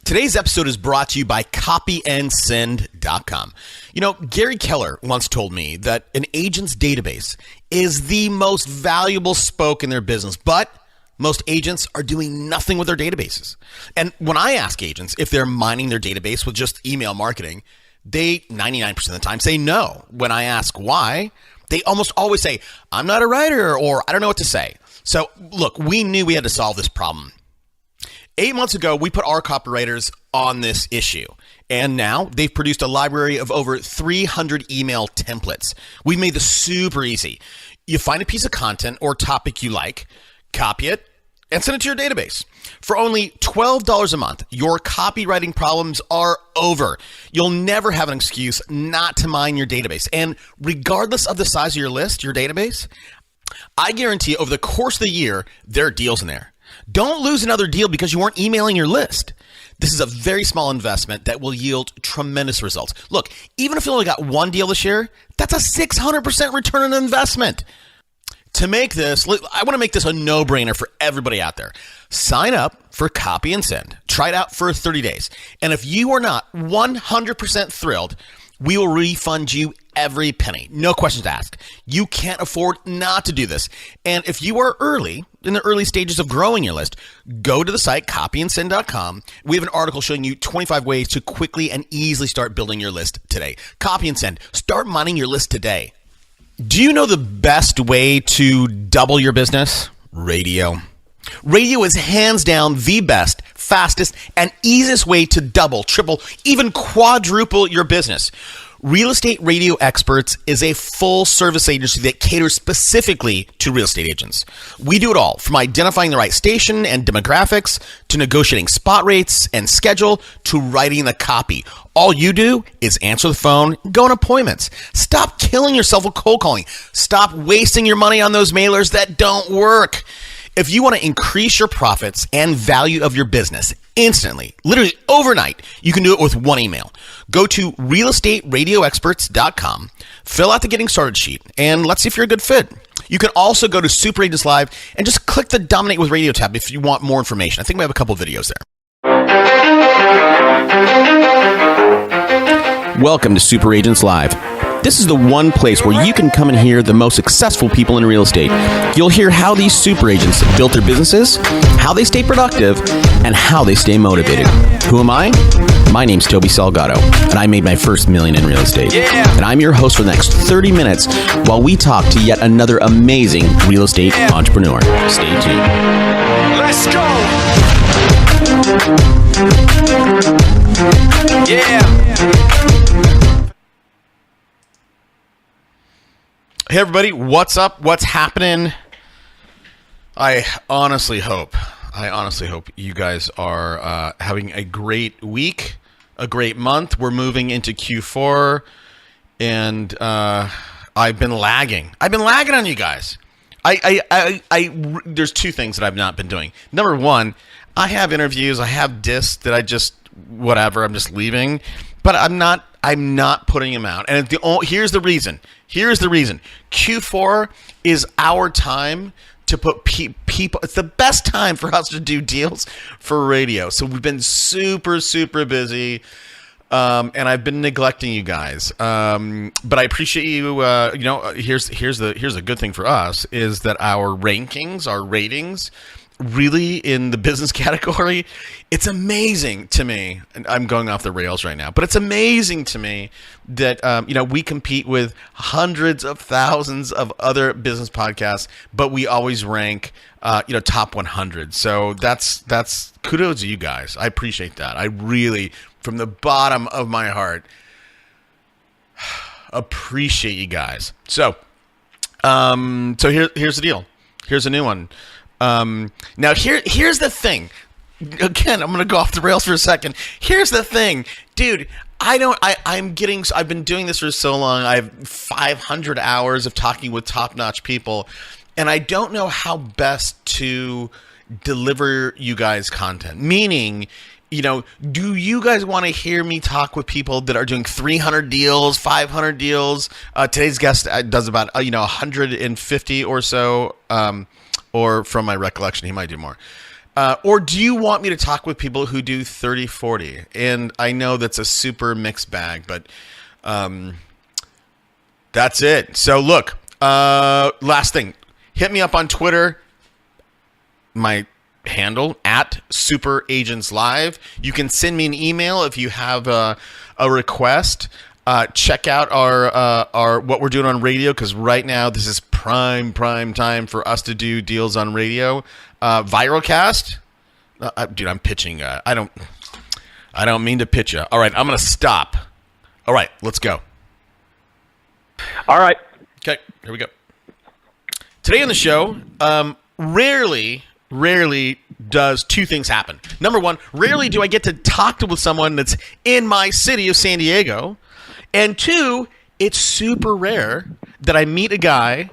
Today's episode is brought to you by copyandsend.com. You know, Gary Keller once told me that an agent's database is the most valuable spoke in their business, but most agents are doing nothing with their databases. And when I ask agents if they're mining their database with just email marketing, they 99% of the time say no. When I ask why, they almost always say, I'm not a writer, or I don't know what to say. So look, we knew we had to solve this problem. 8 months ago, we put our copywriters on this issue, and now they've produced a library of over 300 email templates. We've made this super easy. You find a piece of content or topic you like, copy it, and send it to your database. For only $12 a month, your copywriting problems are over. You'll never have an excuse not to mine your database. And regardless of the size of your list, your database, I guarantee over the course of the year, there are deals in there. Don't lose another deal because you weren't emailing your list. This is a very small investment that will yield tremendous results. Look, even if you only got one deal this year, that's a 600% return on investment. To make this, I want to make this a no-brainer for everybody out there. Sign up for Copy and Send. Try it out for 30 days. And if you are not 100% thrilled, we will refund you every penny. No questions asked. You can't afford not to do this. And if you are in the early stages of growing your list, go to the site copyandsend.com. We have an article showing you 25 ways to quickly and easily start building your list today. Copy and Send. Start mining your list today. Do you know the best way to double your business? Radio. Radio is hands down the best, fastest, and easiest way to double, triple, even quadruple your business. Real Estate Radio Experts is a full-service agency that caters specifically to real estate agents. We do it all, from identifying the right station and demographics, to negotiating spot rates and schedule, to writing the copy. All you do is answer the phone, go on appointments. Stop killing yourself with cold calling. Stop wasting your money on those mailers that don't work. If you want to increase your profits and value of your business instantly, literally overnight, you can do it with one email. Go to realestateradioexperts.com, fill out the getting started sheet, and let's see if you're a good fit. You can also go to Super Agents Live and just click the Dominate with Radio tab if you want more information. I think we have a couple videos there. Welcome to Super Agents Live. This is the one place where you can come and hear the most successful people in real estate. You'll hear how these super agents built their businesses, how they stay productive, and how they stay motivated. Who am I? My name's Toby Salgado, and I made my first $1 million in real estate. Yeah. And I'm your host for the next 30 minutes while we talk to yet another amazing real estate entrepreneur. Stay tuned. Let's go! Yeah! Hey everybody, what's up? What's happening? I honestly hope you guys are having a great week, a great month. We're moving into Q4, and I've been lagging. On you guys. There's two things that I've not been doing. Number one, I have interviews, I have discs that I'm just leaving, but I'm not putting them out. And here's the reason. Q4 is our time to put people. It's the best time for us to do deals for radio. So we've been super, super busy, and I've been neglecting you guys. But I appreciate you. Here's the good thing for us is that our ratings. Really, in the business category, it's amazing to me, and I'm going off the rails right now, but it's amazing to me that we compete with hundreds of thousands of other business podcasts, but we always rank top 100. So that's kudos to you guys. I appreciate that. I really, from the bottom of my heart, appreciate you guys. So here's the deal. Here's a new one. Now here's the thing. Again, I'm going to go off the rails for a second. Here's the thing, dude. I've been doing this for so long. I have 500 hours of talking with top-notch people, and I don't know how best to deliver you guys content. Meaning, do you guys want to hear me talk with people that are doing 300 deals, 500 deals? Today's guest does about 150 or so. Or from my recollection, he might do more. Or do you want me to talk with people who do 30-40? And I know that's a super mixed bag, but that's it. So look, last thing, hit me up on Twitter. My handle @SuperAgentsLive. You can send me an email if you have a request. Check out our what we're doing on radio, because right now this is prime time for us to do deals on radio. Viralcast, dude, I'm pitching. I don't mean to pitch you. All right, I'm gonna stop. All right, let's go. All right. Okay, here we go. Today on the show, rarely does two things happen. Number one, rarely do I get to talk with someone that's in my city of San Diego. And two, it's super rare that I meet a guy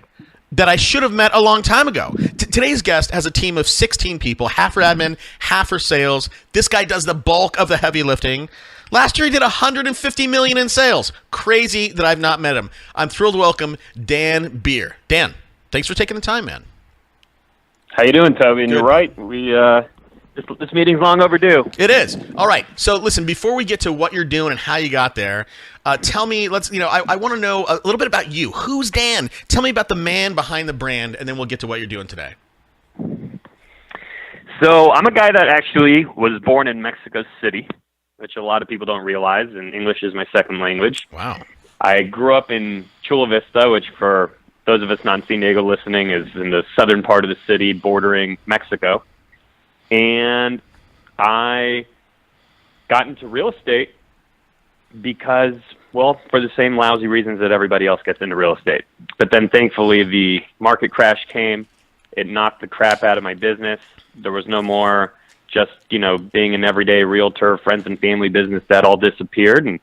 that I should have met a long time ago. Today's guest has a team of 16 people, half for admin, half for sales. This guy does the bulk of the heavy lifting. Last year, he did $150 million in sales. Crazy that I've not met him. I'm thrilled to welcome Dan Baer. Dan, thanks for taking the time, man. How you doing, Toby? And Good. You're right. We this meeting's long overdue. It is. All right. So listen, before we get to what you're doing and how you got there, tell me, I want to know a little bit about you. Who's Dan? Tell me about the man behind the brand, and then we'll get to what you're doing today. So I'm a guy that actually was born in Mexico City, which a lot of people don't realize, and English is my second language. Wow. I grew up in Chula Vista, which for those of us not in San Diego listening is in the southern part of the city bordering Mexico. And I got into real estate because, well, for the same lousy reasons that everybody else gets into real estate. But then thankfully the market crash came. It knocked the crap out of my business. There was no more just, being an everyday realtor, friends and family business. That all disappeared. And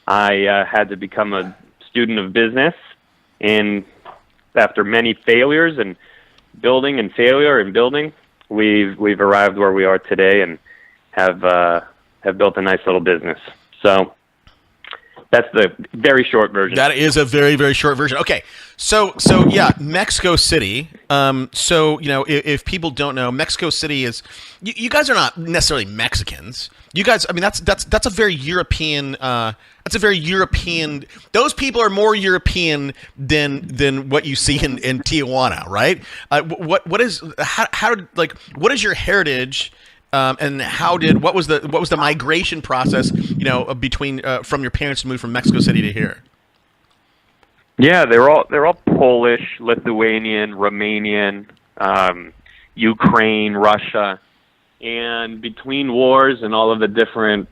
I had to become a student of business. And after many failures and building and failure and building, we've arrived where we are today and have built a nice little business. So that's the very short version. That is a very, very short version. Okay. So yeah, Mexico City. If people don't know, Mexico City is, you guys are not necessarily Mexicans. You guys, I mean, that's a very European, those people are more European than what you see in Tijuana, right? What is your heritage? And what was the migration process, between from your parents to move from Mexico City to here? Yeah, they're all Polish, Lithuanian, Romanian, Ukraine, Russia, and between wars and all of the different,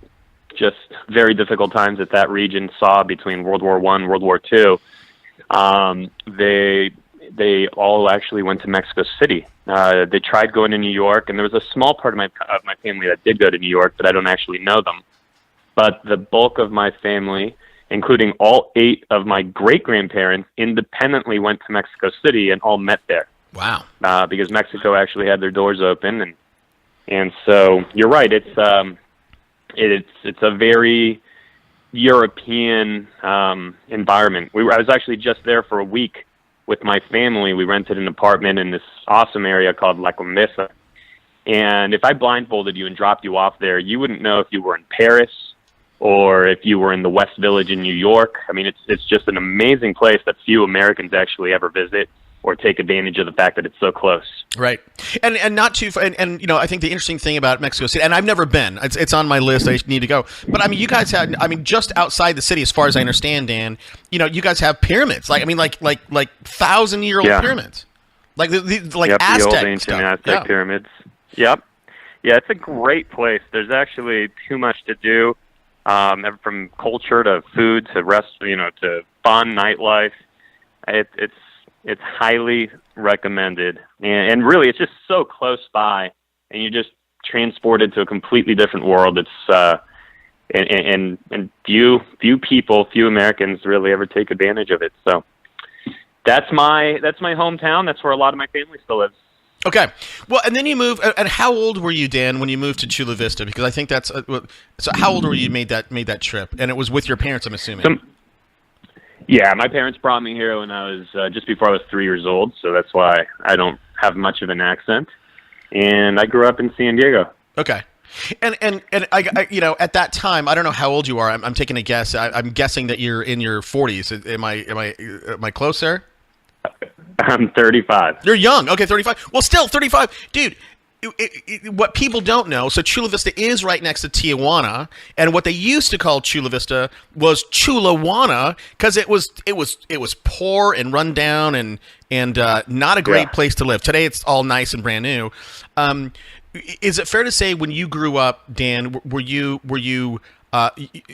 just very difficult times that region saw between World War I, World War II, they all actually went to Mexico City. They tried going to New York, and there was a small part of my family that did go to New York, but I don't actually know them. But the bulk of my family, including all 8 of my great-grandparents, independently went to Mexico City and all met there. Wow. Because Mexico actually had their doors open, and so you're right. It's a very European environment. I was actually just there for a week with my family. We rented an apartment in this awesome area called La Condesa. And if I blindfolded you and dropped you off there, you wouldn't know if you were in Paris or if you were in the West Village in New York. I mean, it's just an amazing place that few Americans actually ever visit or take advantage of the fact that it's so close. Right. And not too far. And I think the interesting thing about Mexico City, and I've never been, it's on my list, I need to go. But I mean, you guys just outside the city, as far as I understand, Dan, you guys have pyramids. Like 1,000-year-old pyramids. Like Aztec the old ancient stuff. Aztec pyramids. Yep. Yeah, it's a great place. There's actually too much to do, from culture to food to to fun, nightlife. It's highly recommended, and really, it's just so close by, and you're just transported to a completely different world. It's and few Americans really ever take advantage of it. So that's my hometown. That's where a lot of my family still lives. Okay. Well, and then you move. And how old were you, Dan, when you moved to Chula Vista? Because I think that's so. How old were you made that trip? And it was with your parents, I'm assuming. Yeah, my parents brought me here when I was just before I was 3 years old, so that's why I don't have much of an accent. and I grew up in San Diego. Okay. And I at that time, I don't know how old you are. I'm taking a guess. I'm guessing that you're in your 40s. Am I close there? I'm 35. You're young. Okay, 35. Well, still 35, dude. What people don't know, so Chula Vista is right next to Tijuana, and what they used to call Chula Vista was Chulawana because it was poor and run down and not a great place to live. Today it's all nice and brand new. Is it fair to say when you grew up, Dan, were you? I think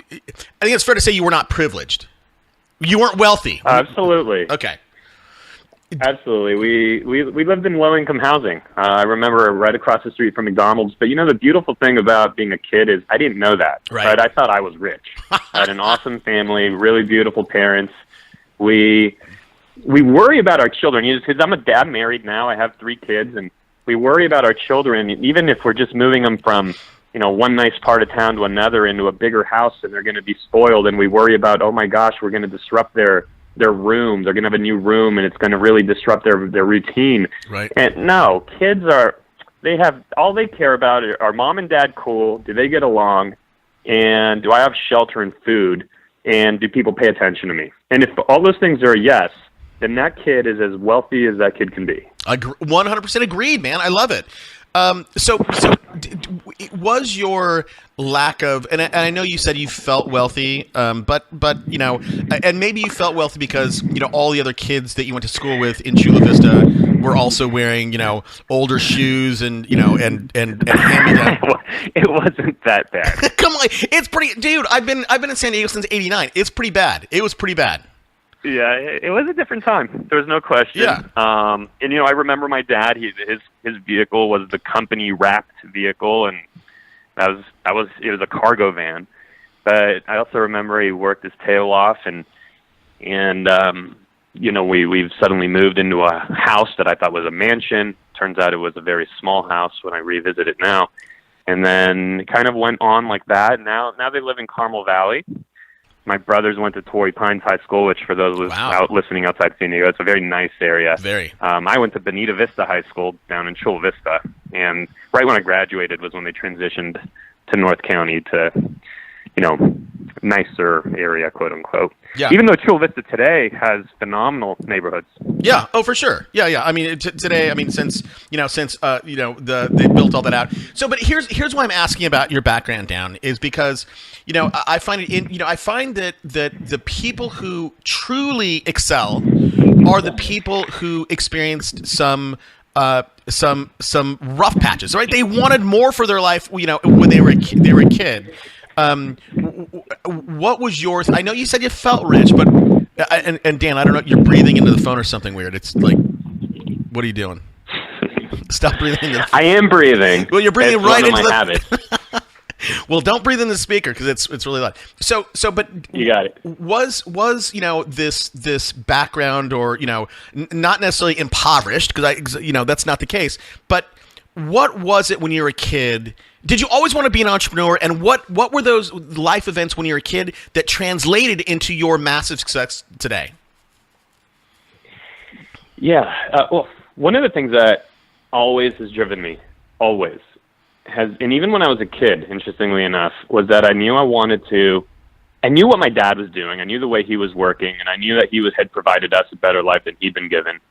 it's fair to say you were not privileged. You weren't wealthy. Absolutely. Okay. Absolutely. We lived in low-income housing. I remember right across the street from McDonald's. But, the beautiful thing about being a kid is I didn't know that. Right. I thought I was rich. I had an awesome family, really beautiful parents. We worry about our children. Because I'm a dad, married now. I have 3 kids. And we worry about our children, even if we're just moving them from, one nice part of town to another into a bigger house, and they're going to be spoiled. And we worry about, oh, my gosh, we're going to disrupt their room. They're going to have a new room, and it's going to really disrupt their routine. Right. And no, kids all they care about are mom and dad cool? Do they get along? And do I have shelter and food? And do people pay attention to me? And if all those things are a yes, then that kid is as wealthy as that kid can be. 100% agreed, man. I love it. So was your lack of, and I know you said you felt wealthy, but and maybe you felt wealthy because all the other kids that you went to school with in Chula Vista were also wearing older shoes and hand-me-down. It wasn't that bad. Come on, it's pretty, dude. I've been in San Diego since '89. It's pretty bad. It was pretty bad. Yeah, it was a different time. There was no question. Yeah. And I remember my dad. His vehicle was the company wrapped vehicle, and it was a cargo van. But I also remember he worked his tail off, and we've suddenly moved into a house that I thought was a mansion. Turns out it was a very small house when I revisit it now. And then it kind of went on like that. Now they live in Carmel Valley. My brothers went to Torrey Pines High School, which for those listening outside San Diego, it's a very nice area. Very. I went to Bonita Vista High School down in Chula Vista, and right when I graduated was when they transitioned to North County to, nicer area, quote unquote. Yeah. Even though Chula Vista today has phenomenal neighborhoods. Yeah. Oh, for sure. Yeah. I mean, today. I mean, since they built all that out. So, but here's why I'm asking about your background, Dan, is because I find I find that the people who truly excel are the people who experienced some rough patches. Right? They wanted more for their life. When they were a kid. What was yours? I know you said you felt rich, but and Dan, I don't know. You're breathing into the phone or something weird. It's like, what are you doing? Stop breathing into the phone. I am breathing. Well, you're breathing right into the habit. Well, don't breathe in the speaker because it's really loud. So, but you got it. Was this background or not necessarily impoverished because that's not the case. But what was it when you were a kid? Did you always want to be an entrepreneur? And what were those life events when you were a kid that translated into your massive success today? Yeah. Well, one of the things that always has driven me, and even when I was a kid, interestingly enough, was that I knew what my dad was doing. I knew the way he was working, and I knew that he had provided us a better life than he'd been given.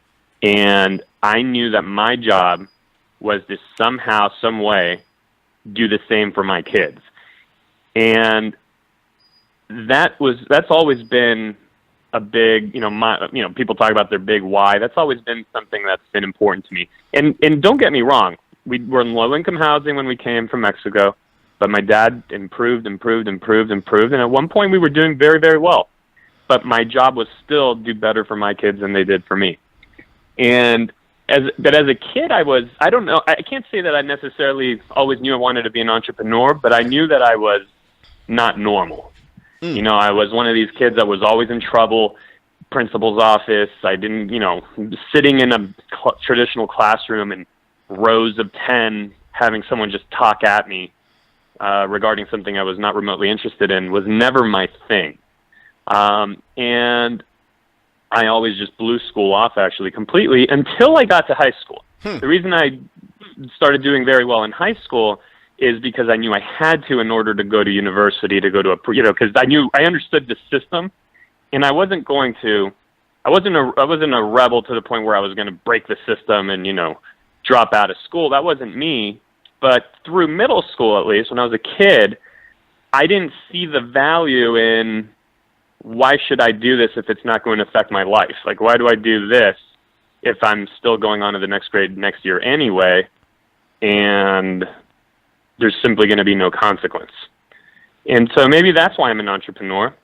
And I knew that my job was to somehow, some way, do the same for my kids. And that's always been a big, people talk about their big why. That's always been something that's been important to me. And don't get me wrong, we were in low-income housing when we came from Mexico, but my dad improved, and at one point we were doing very, very well. But my job was still do better for my kids than they did for me. But as a kid, I don't know, I can't say that I necessarily always knew I wanted to be an entrepreneur, but I knew that I was not normal. I was one of these kids that was always in trouble, principal's office. I didn't, sitting in a traditional classroom in rows of 10, having someone just talk at me regarding something I was not remotely interested in was never my thing. And I always just blew school off, actually, completely, until I got to high school. The reason I started doing very well in high school is because I knew I had to in order to go to university, to go to because I understood the system, and I wasn't a rebel to the point where I was going to break the system and, drop out of school. That wasn't me. But through middle school, at least, when I was a kid, I didn't see the value in why should I do this if it's not going to affect my life? Like, why do I do this if I'm still going on to the next grade next year anyway, and there's simply going to be no consequence? And so maybe that's why I'm an entrepreneur.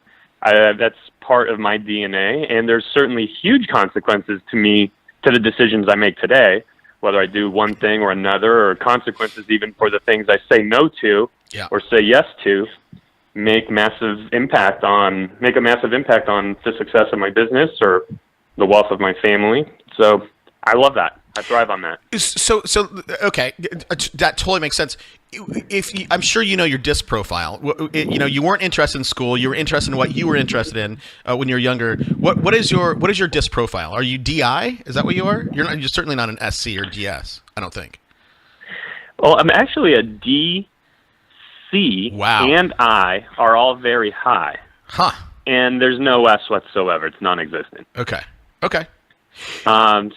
That's part of my DNA, and there's certainly huge consequences to the decisions I make today, whether I do one thing or another, or consequences even for the things I say no to or say yes to, make a massive impact on the success of my business or the wealth of my family. So I love that. I thrive on that. So okay, that totally makes sense. I'm sure your DISC profile. You weren't interested in school. You were interested in what you were interested in when you were younger. What is your DISC profile? Are you DI? Is that what you are? You're certainly not an SC or DS. I don't think. Well, I'm actually a D, C, and I are all very high. Huh. And there's no S whatsoever. It's non-existent. Okay.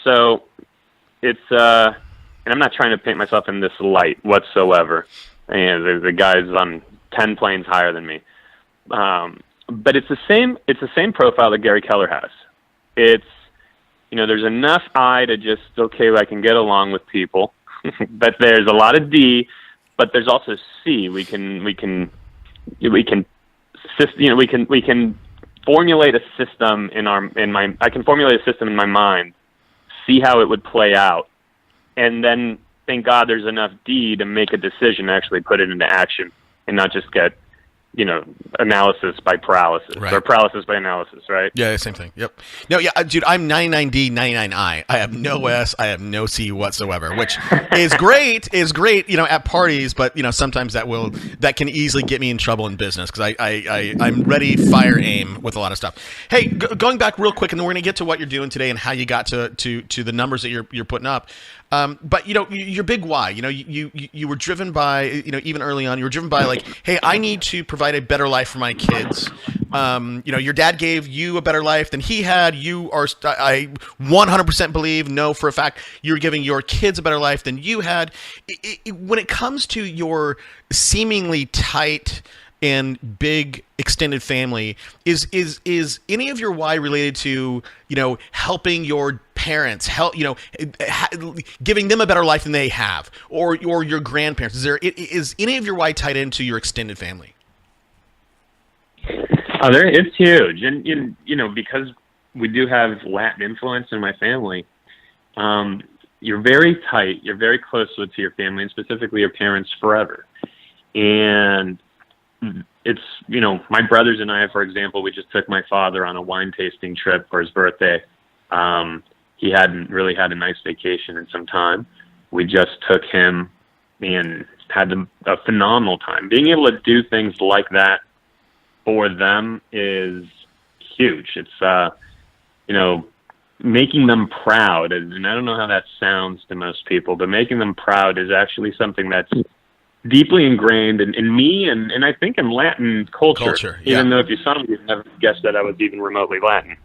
So it's and I'm not trying to paint myself in this light whatsoever. And the guy's on 10 planes higher than me. But it's the same profile that Gary Keller has. It's, there's enough I to just, I can get along with people. But there's a lot of D, but there's also C. We can formulate a system I can formulate a system in my mind, see how it would play out, and then thank God there's enough D to make a decision, actually put it into action, and not just get, analysis by paralysis, or paralysis by analysis, right? Yeah, same thing. Yep. No, yeah, dude, I'm 99D, 99I. I have no S, I have no C whatsoever, which is great, at parties, but, sometimes that can easily get me in trouble in business, because I'm ready, fire, aim with a lot of stuff. Hey, going back real quick, and then we're going to get to what you're doing today and how you got to the numbers that you're putting up. But your big why, you were driven by, even early on, you were driven by like, hey, I need to provide a better life for my kids. Your dad gave you a better life than he had. I 100% believe, know for a fact, you're giving your kids a better life than you had. When it comes to your seemingly tight and big extended family, is any of your why related to helping your parents, giving them a better life than they have, or your grandparents? Is any of your why tied into your extended family? It's huge, and because we do have Latin influence in my family, you're very tight, you're very close to your family, and specifically your parents forever. And it's, my brothers and I, for example, we just took my father on a wine tasting trip for his birthday. He hadn't really had a nice vacation in some time. We just took him and had a phenomenal time. Being able to do things like that for them is huge. It's, making them proud. And I don't know how that sounds to most people, but making them proud is actually something that's deeply ingrained in me and I think in Latin culture. Even though if you saw me, you'd never guess that I was even remotely Latin.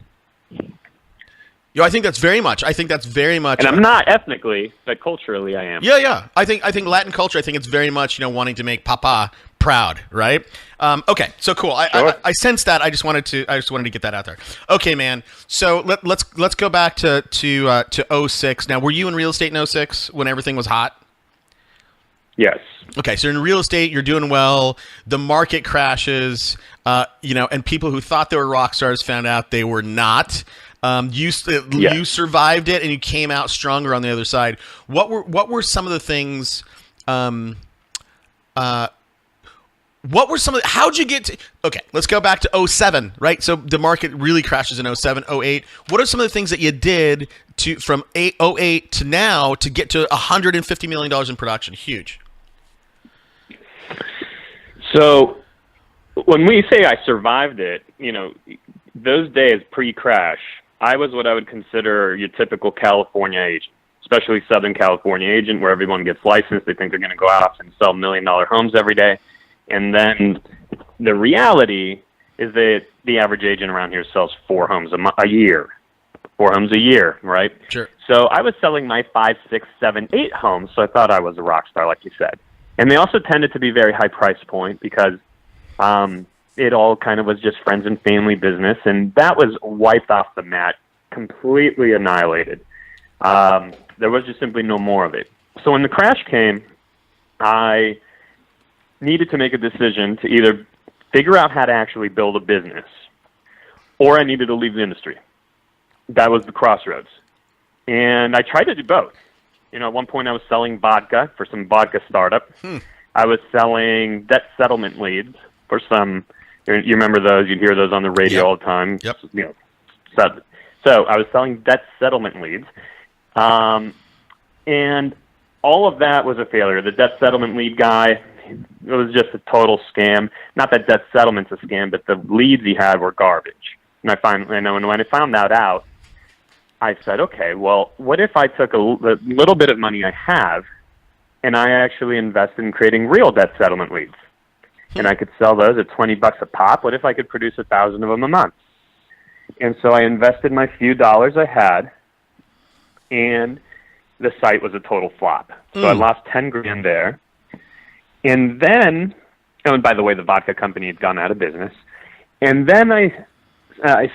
I think that's very much. And I'm not ethnically, but culturally I am. Yeah. I think Latin culture, I think it's very much, wanting to make Papa proud, right? Okay, so cool. Sure. I sense that. I just wanted to get that out there. Okay, man. So let's go back to 06. Now, were you in real estate in 06 when everything was hot? Yes. Okay, so in real estate, you're doing well. The market crashes, and people who thought they were rock stars found out they were not. You survived it, and you came out stronger on the other side. What were some of the things? How'd you get to? Okay, let's go back to 07, right? So the market really crashes in 07, 08. What are some of the things that you did from 08 to now to get to $150 million in production? Huge. So when we say I survived it, those days pre-crash, I was what I would consider your typical California agent. especially Southern California agent, where everyone gets licensed. They think they're going to go out and sell $1 million homes every day. And then the reality is that the average agent around here sells 4 homes a year. 4 homes a year, right? Sure. So I was selling my 5, 6, 7, 8 homes, so I thought I was a rock star, like you said. And they also tended to be very high price point because it all kind of was just friends and family business, and that was wiped off the mat, completely annihilated. There was just simply no more of it. So when the crash came, I needed to make a decision to either figure out how to actually build a business, or I needed to leave the industry. That was the crossroads. And I tried to do both. At one point I was selling vodka for some vodka startup. I was selling debt settlement leads for some, you remember those, you'd hear those on the radio all the time. Yep. So I was selling debt settlement leads. And all of that was a failure. The debt settlement lead guy, it was just a total scam. Not that debt settlement's a scam, but the leads he had were garbage. And when I found that out, I said, okay, well, what if I took a little bit of money I have and I actually invested in creating real debt settlement leads? And I could sell those at $20 a pop. What if I could produce 1,000 of them a month? And so I invested my few dollars I had, and the site was a total flop. So I lost 10 grand there. And then, and by the way, the vodka company had gone out of business. And then I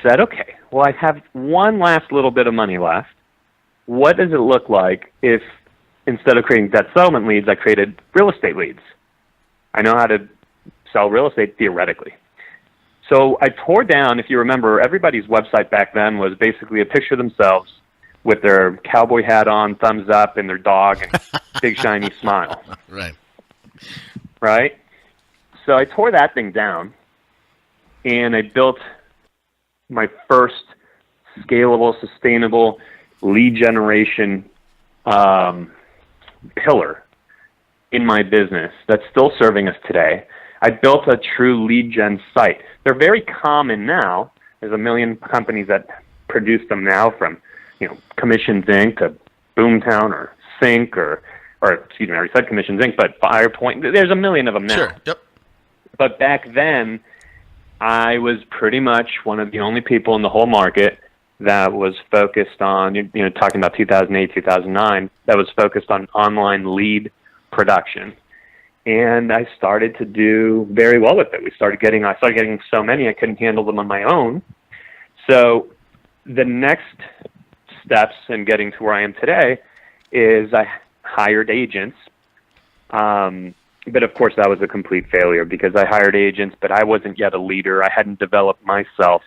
said, okay, well, I have one last little bit of money left. What does it look like if instead of creating debt settlement leads, I created real estate leads? I know how to sell real estate theoretically. So I tore down, if you remember, everybody's website back then was basically a picture of themselves with their cowboy hat on, thumbs up, and their dog, and big shiny smile. Right? So I tore that thing down, and I built my first scalable, sustainable lead generation pillar in my business that's still serving us today. I built a true lead gen site. They're very common now. There's 1 million companies that produce them now, from Commissions Inc. to Boomtown or Sync or excuse me, I already said Commissions Inc. but FirePoint. There's 1 million of them now. Sure. Yep. But back then, I was pretty much one of the only people in the whole market that was focused on, talking about 2008, 2009, that was focused on online lead production. And I started to do very well with it. I started getting so many I couldn't handle them on my own. So the next steps in getting to where I am today is I hired agents. But of course that was a complete failure because I hired agents, but I wasn't yet a leader. I hadn't developed myself.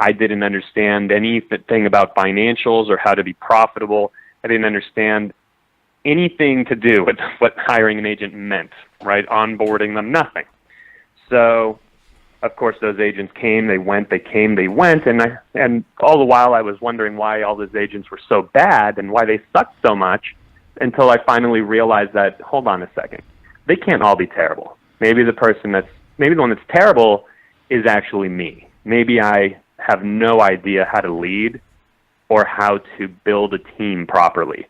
I didn't understand anything about financials or how to be profitable. I didn't understand anything to do with what hiring an agent meant, right? Onboarding them, nothing. So, of course, those agents came, they went, they came, they went, and all the while I was wondering why all those agents were so bad and why they sucked so much, until I finally realized that, hold on a second, they can't all be terrible. Maybe the one that's terrible is actually me. Maybe I have no idea how to lead or how to build a team properly.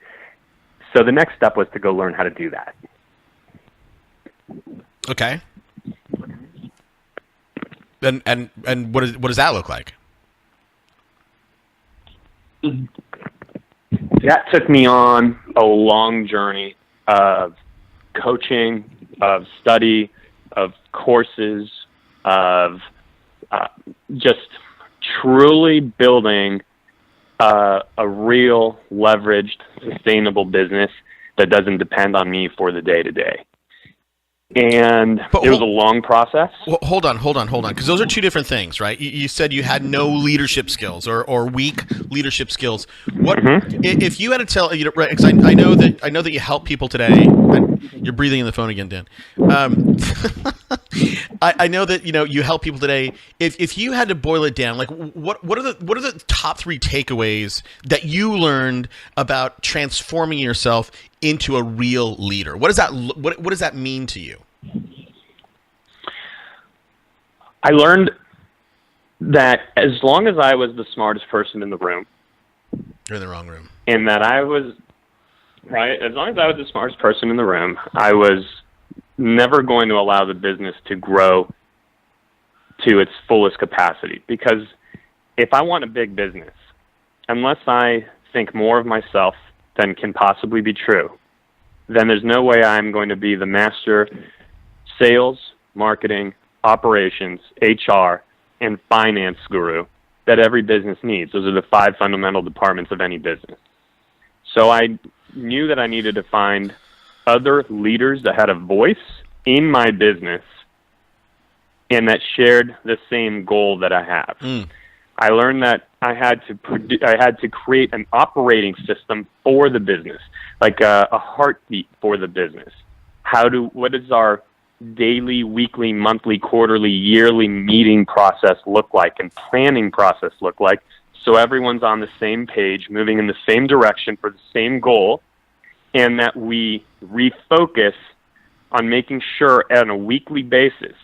So the next step was to go learn how to do that. Okay. And what does that look like? That took me on a long journey of coaching, of study, of courses, of just truly building a real leveraged, sustainable business that doesn't depend on me for the day-to-day. And it was a long process. Well, hold on, because those are two different things, right? You said you had no leadership skills or weak leadership skills. What if you had to tell? Right? Because I know that you help people today. You're breathing in the phone again, Dan. I know that you help people today. If you had to boil it down, like what are the top 3 takeaways that you learned about transforming yourself into a real leader? What does that mean to you? I learned that as long as I was the smartest person in the room, you're in the wrong room, and that I was right? As long as I was the smartest person in the room, I was never going to allow the business to grow to its fullest capacity. Because if I want a big business, unless I think more of myself than can possibly be true, then there's no way I'm going to be the master sales, marketing, operations, HR, and finance guru that every business needs. Those are the 5 fundamental departments of any business. So I knew that I needed to find other leaders that had a voice in my business and that shared the same goal that I have. I learned that I had to create an operating system for the business, like a heartbeat for the business. What does our daily, weekly, monthly, quarterly, yearly meeting process look like and planning process look like, so everyone's on the same page, moving in the same direction for the same goal, and that we refocus on making sure on a weekly basis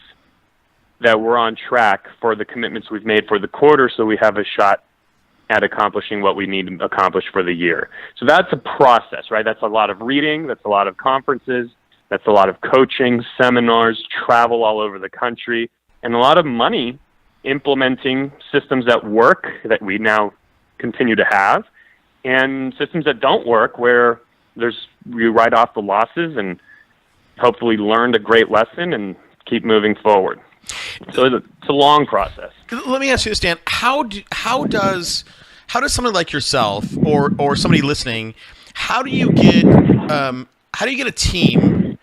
that we're on track for the commitments we've made for the quarter, so we have a shot at accomplishing what we need to accomplish for the year. So that's a process, right? That's a lot of reading, that's a lot of conferences, that's a lot of coaching, seminars, travel all over the country, and a lot of money implementing systems that work that we now continue to have, and systems that don't work where you write off the losses and hopefully learned a great lesson and keep moving forward. So it's a long process. Let me ask you this, Dan. How does someone like yourself or somebody listening, how do you get a team?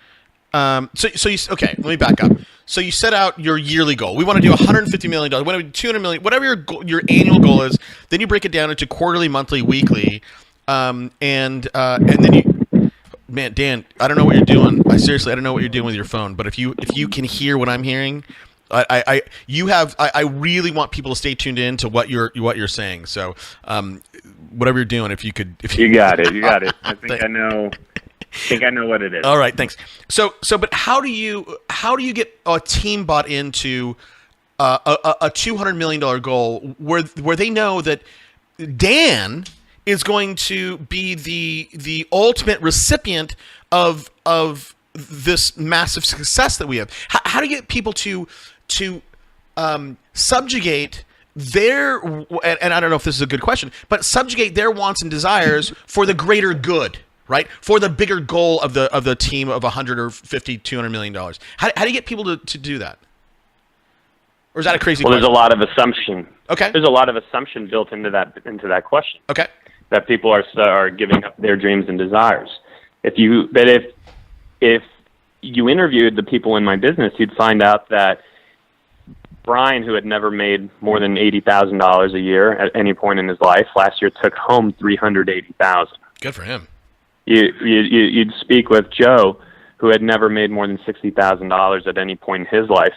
Let me back up. So you set out your yearly goal. We want to do $150 million. We want to do $200 million. Whatever your annual goal is. Then you break it down into quarterly, monthly, weekly, and then you. Man, Dan, I don't know what you're doing. I don't know what you're doing with your phone. But if you can hear what I'm hearing, I really want people to stay tuned in to what you're saying. So, whatever you're doing, if you got it. I think I know what it is. All right, thanks. But how do you get a team bought into a $200 million goal where they know that Dan is going to be the ultimate recipient of this massive success that we have? How do you get people to subjugate their, and I don't know if this is a good question, but subjugate their wants and desires for the greater good, right? For the bigger goal of the team of 100 or 50, $200 million. How do you get people to do that? Or is that a crazy question? There's a lot of assumption. Okay. There's a lot of assumption built into that question. Okay. That people are giving up their dreams and desires. If you interviewed the people in my business, you'd find out that Brian, who had never made more than $80,000 a year at any point in his life, last year took home $380,000. Good for him. You'd speak with Joe, who had never made more than $60,000 at any point in his life,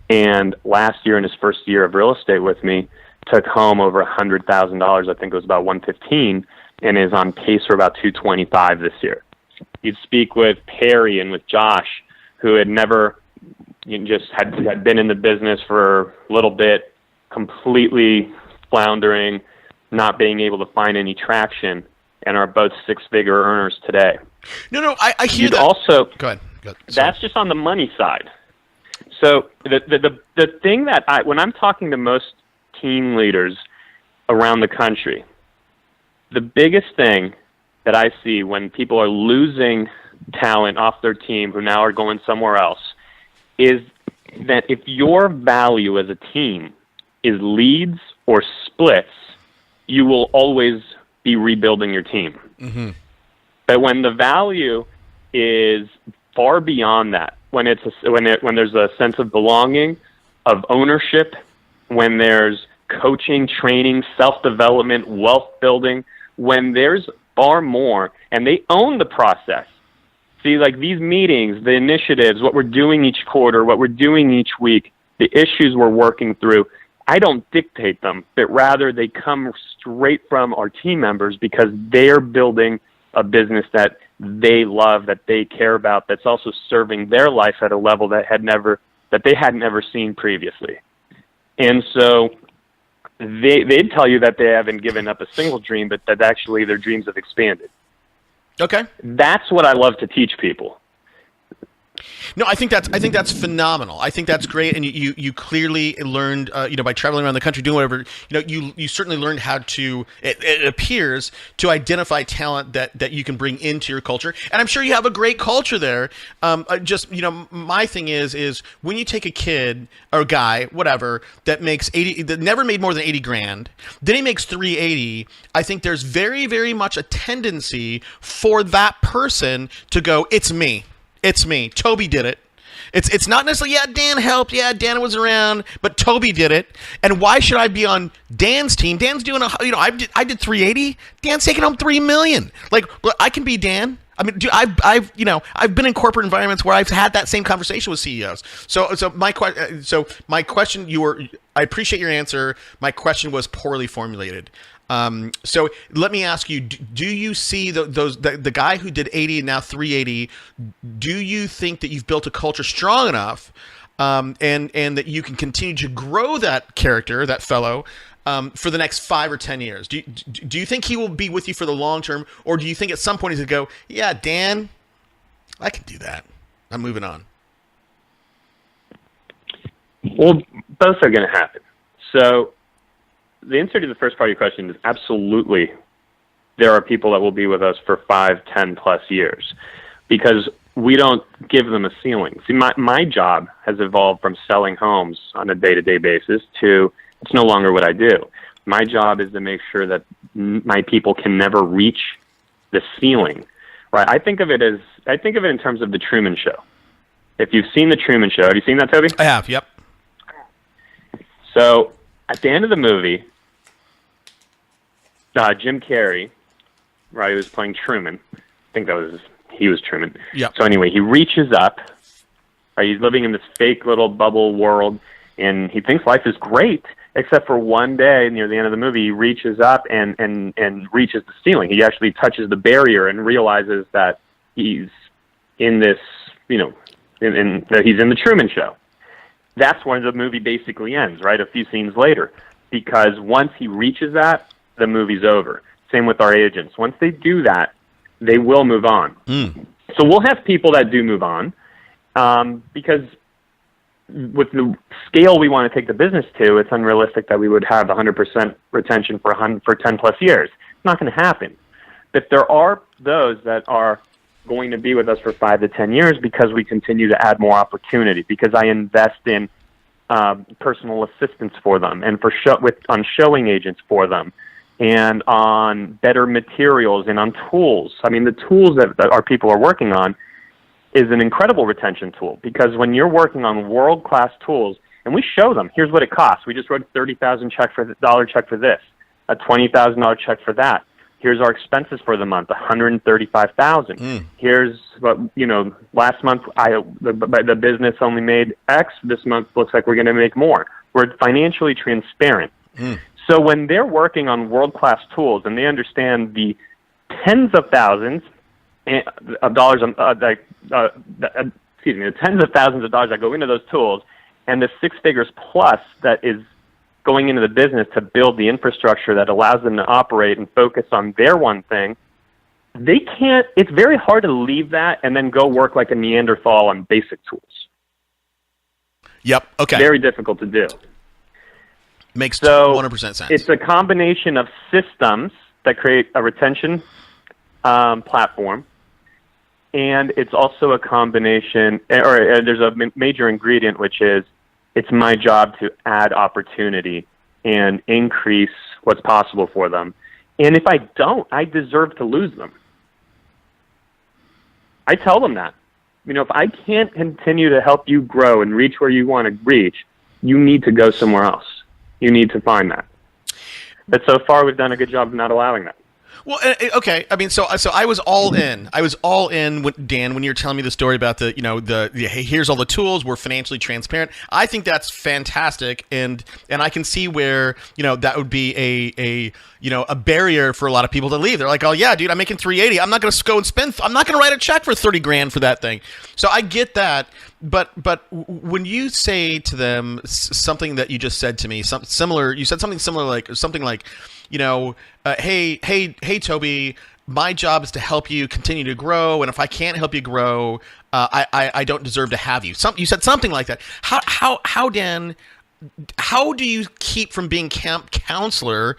and last year, in his first year of real estate with me, took home over $100,000. I think it was about $115,000, and is on pace for about $225,000 this year. You'd speak with Perry and with Josh, who had never, had been in the business for a little bit, completely floundering, not being able to find any traction, and are both 6-figure earners today. No, I hear You'd that. Also, go ahead. That's just on the money side. So the thing that when I'm talking to most team leaders around the country, the biggest thing that I see when people are losing talent off their team who now are going somewhere else is that if your value as a team is leads or splits, you will always be rebuilding your team. Mm-hmm. But when the value is far beyond that, when there's a sense of belonging, of ownership, when there's coaching, training, self-development, wealth building, when there's far more, and they own the process. See, like these meetings, the initiatives, what we're doing each quarter, what we're doing each week, the issues we're working through, I don't dictate them, but rather they come straight from our team members because they're building a business that they love, that they care about, that's also serving their life at a level that they had never seen previously. And so they'd tell you that they haven't given up a single dream, but that actually their dreams have expanded. Okay. That's what I love to teach people. No, I think that's phenomenal. I think that's great, and you clearly learned, by traveling around the country doing whatever, you certainly learned how to. It appears to identify talent that you can bring into your culture, and I'm sure you have a great culture there. My thing is when you take a kid or a guy, whatever, that makes 80, that never made more than 80 grand, then he makes 380. I think there's very, very much a tendency for that person to go, it's me. It's me. Toby did it. It's not necessarily, Dan helped. Yeah, Dan was around, but Toby did it. And why should I be on Dan's team? Dan's doing I did 380. Dan's taking home $3 million. Like, look, I can be Dan. I mean, dude, I've been in corporate environments where I've had that same conversation with CEOs. So my question, I appreciate your answer. My question was poorly formulated. So let me ask you: do you see the guy who did 80 and now 380? Do you think that you've built a culture strong enough, and that you can continue to grow that character, that fellow, for the next 5 or 10 years? Do you think he will be with you for the long term, or do you think at some point he's going to go, yeah, Dan, I can do that. I'm moving on. Well, both are going to happen. So the answer to the first part of your question is absolutely. There are people that will be with us for 5, 10 plus years, because we don't give them a ceiling. See, my job has evolved from selling homes on a day-to-day basis to it's no longer what I do. My job is to make sure that my people can never reach the ceiling. Right? I think of it in terms of the Truman Show. If you've seen the Truman Show, have you seen that, Toby? I have. Yep. So at the end of the movie, Jim Carrey, right, he was playing Truman. I think he was Truman. Yeah. So anyway, he reaches up. Right, he's living in this fake little bubble world, and he thinks life is great, except for one day near the end of the movie, he reaches up and reaches the ceiling. He actually touches the barrier and realizes that he's in this, that he's in the Truman Show. That's when the movie basically ends, right, a few scenes later, because once he reaches that, the movie's over. Same with our agents. Once they do that, they will move on. So we'll have people that do move on, because with the scale we want to take the business to, it's unrealistic that we would have 100% retention for 10 plus years. It's not going to happen. But there are those that are going to be with us for 5 to 10 years because we continue to add more opportunity, because I invest in personal assistance for them, and on showing agents for them, and on better materials, and on tools. I mean, the tools that our people are working on is an incredible retention tool, because when you're working on world-class tools, and we show them, here's what it costs. We just wrote a $30,000 check for this, a $20,000 check for that. Here's our expenses for the month, $135,000. Here's what, last month the business only made X. This month looks like we're going to make more. We're financially transparent. So when they're working on world-class tools and they understand the tens of thousands of dollars, the tens of thousands of dollars that go into those tools, and the 6 figures plus that is going into the business to build the infrastructure that allows them to operate and focus on their one thing, it's very hard to leave that and then go work like a Neanderthal on basic tools. Yep. Okay. Very difficult to do. Makes 100% sense. It's a combination of systems that create a retention platform, and it's also a combination, or there's a major ingredient, which is it's my job to add opportunity and increase what's possible for them. And if I don't, I deserve to lose them. I tell them that. If I can't continue to help you grow and reach where you want to reach, you need to go somewhere else. You need to find that. But so far, we've done a good job of not allowing that. Well, okay. I mean, so I was all in. I was all in, Dan, when you were telling me the story about the hey, here's all the tools. We're financially transparent. I think that's fantastic, and I can see where that would be a barrier for a lot of people to leave. They're like, oh yeah, dude, I'm making 380. I'm not going to go and spend. I'm not going to write a check for 30 grand for that thing. So I get that. But when you say to them something that you just said to me, similar, you said something similar, like hey Toby, my job is to help you continue to grow, and if I can't help you grow, I don't deserve to have you. You said something like that. How Dan? How do you keep from being camp counselor,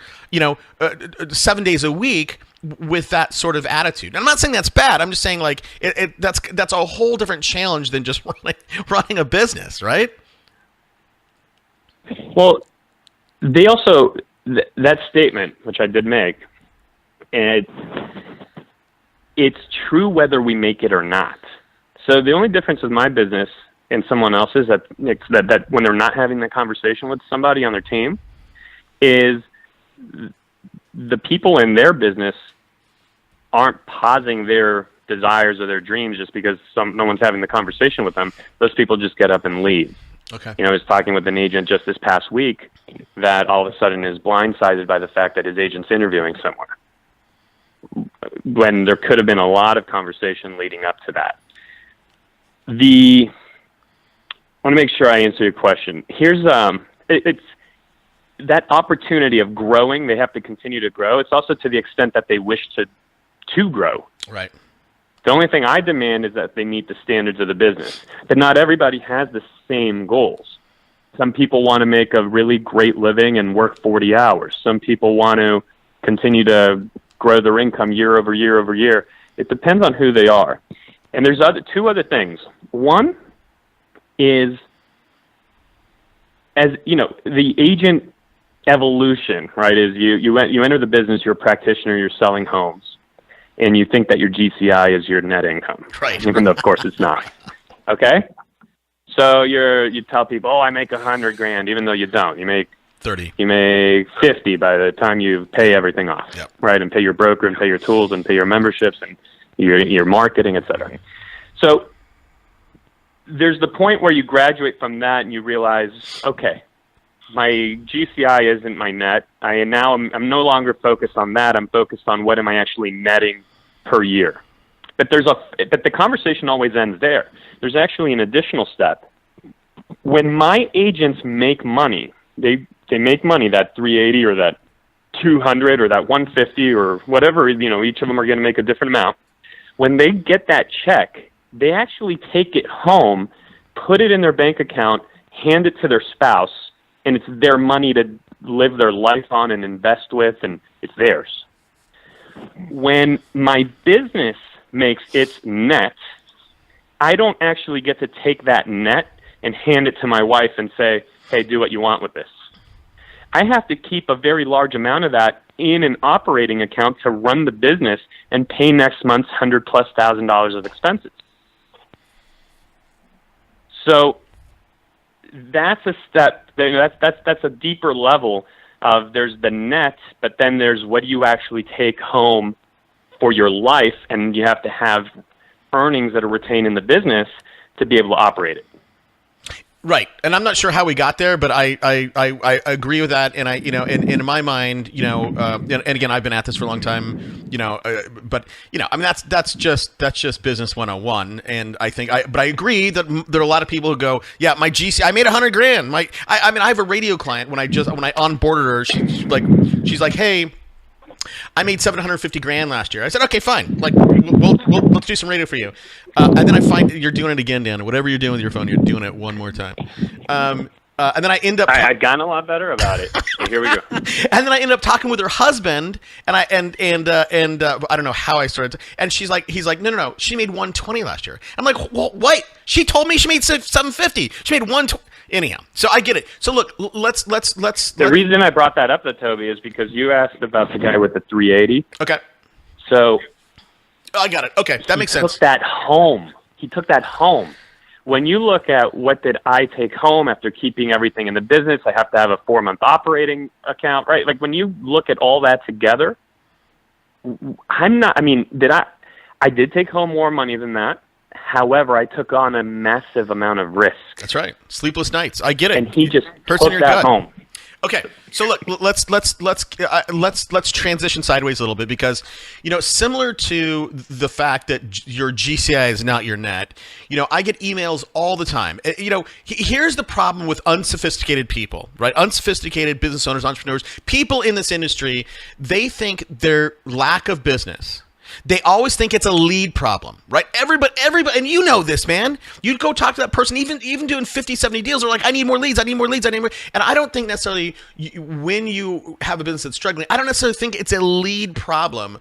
7 days a week with that sort of attitude? I'm not saying that's bad. I'm just saying like that's a whole different challenge than just running a business, right? Well, they also that statement, which I did make, and it's true whether we make it or not. So the only difference with my business and someone else's that when they're not having the conversation with somebody on their team is the people in their business aren't pausing their desires or their dreams just because no one's having the conversation with them. Those people just get up and leave. Okay. I was talking with an agent just this past week that all of a sudden is blindsided by the fact that his agent's interviewing somewhere, when there could have been a lot of conversation leading up to that. I want to make sure I answer your question. Here's it's that opportunity of growing. They have to continue to grow. It's also to the extent that they wish to grow. Right. The only thing I demand is that they meet the standards of the business. But not everybody has the same goals. Some people want to make a really great living and work 40 hours. Some people want to continue to grow their income year over year over year. It depends on who they are. And there's two other things. One is, as you know, the agent evolution, right? Is you enter the business, you're a practitioner, you're selling homes, and you think that your GCI is your net income, right? Even though, of course, it's not. Okay, so you tell people, oh, I make $100,000, even though you don't. You make 30. You make 50 by the time you pay everything off, yep. Right? And pay your broker, and pay your tools, and pay your memberships, and your marketing, etc. So there's the point where you graduate from that and you realize, okay, my GCI isn't my net. I'm no longer focused on that. I'm focused on what am I actually netting per year. But the conversation always ends there. There's actually an additional step. When my agents make money, they make money, that 380 or that 200 or that 150 or whatever, each of them are going to make a different amount. When they get that check, they actually take it home, put it in their bank account, hand it to their spouse, and it's their money to live their life on and invest with, and it's theirs. When my business makes its net, I don't actually get to take that net and hand it to my wife and say, hey, do what you want with this. I have to keep a very large amount of that in an operating account to run the business and pay next month's $100,000+ of expenses. So that's a step. That's a deeper level of there's the net, but then there's what you actually take home for your life, and you have to have earnings that are retained in the business to be able to operate it. Right, and I'm not sure how we got there, but I agree with that, and in my mind, and again, I've been at this for a long time, but I mean that's just business 101, and but I agree that there are a lot of people who go, yeah, my GC, I made $100,000. I have a radio client when I onboarded her, she's like, hey, I made $750,000 last year. I said, okay, fine. Like, let's do some radio for you. And then I find you're doing it again, Dan. Whatever you're doing with your phone, you're doing it one more time. And then I end up. I've gotten a lot better about it. So here we go. And then I end up talking with her husband, and I don't know how I started. And he's like, no. She made $120,000 last year. I'm like, well, wait. She told me she made $750,000. She made $120,000. Anyhow, so I get it. So look, let's. The reason I brought that up, though, Toby, is because you asked about the guy with the 380. Okay. So. I got it. Okay, that makes sense. He took that home. When you look at what did I take home after keeping everything in the business, I have to have a 4-month operating account, right? Like when you look at all that together, I did take home more money than that. However, I took on a massive amount of risk. That's right. Sleepless nights. I get it. And he just took that gut. Home. Okay, so look, let's transition sideways a little bit because, similar to the fact that your GCI is not your net, I get emails all the time. Here's the problem with unsophisticated people, right? Unsophisticated business owners, entrepreneurs, people in this industry, they think their lack of business They always think it's a lead problem, right? Everybody, and you know this, man. You'd go talk to that person, even doing 50, 70 deals, they're like, I need more leads, I need more leads, I need more. And I don't think necessarily when you have a business that's struggling, I don't necessarily think it's a lead problem.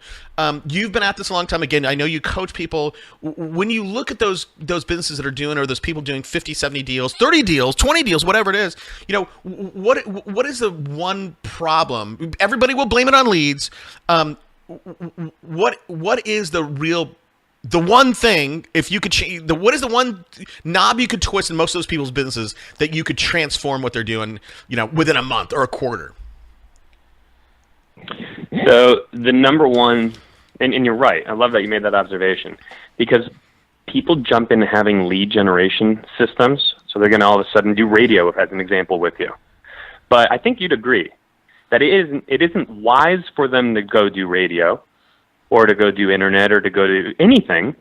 You've been at this a long time. Again, I know you coach people. When you look at those businesses that are doing, or those people doing 50, 70 deals, 30 deals, 20 deals, whatever it is, what is the one problem? Everybody will blame it on leads. What is the one thing, if you could change, what is the one knob you could twist in most of those people's businesses that you could transform what they're doing, within a month or a quarter? So the number one, and you're right, I love that you made that observation, because people jump into having lead generation systems, so they're going to all of a sudden do radio, as an example, with you. But I think you'd agree that it isn't wise for them to go do radio or to go do internet or to go do anything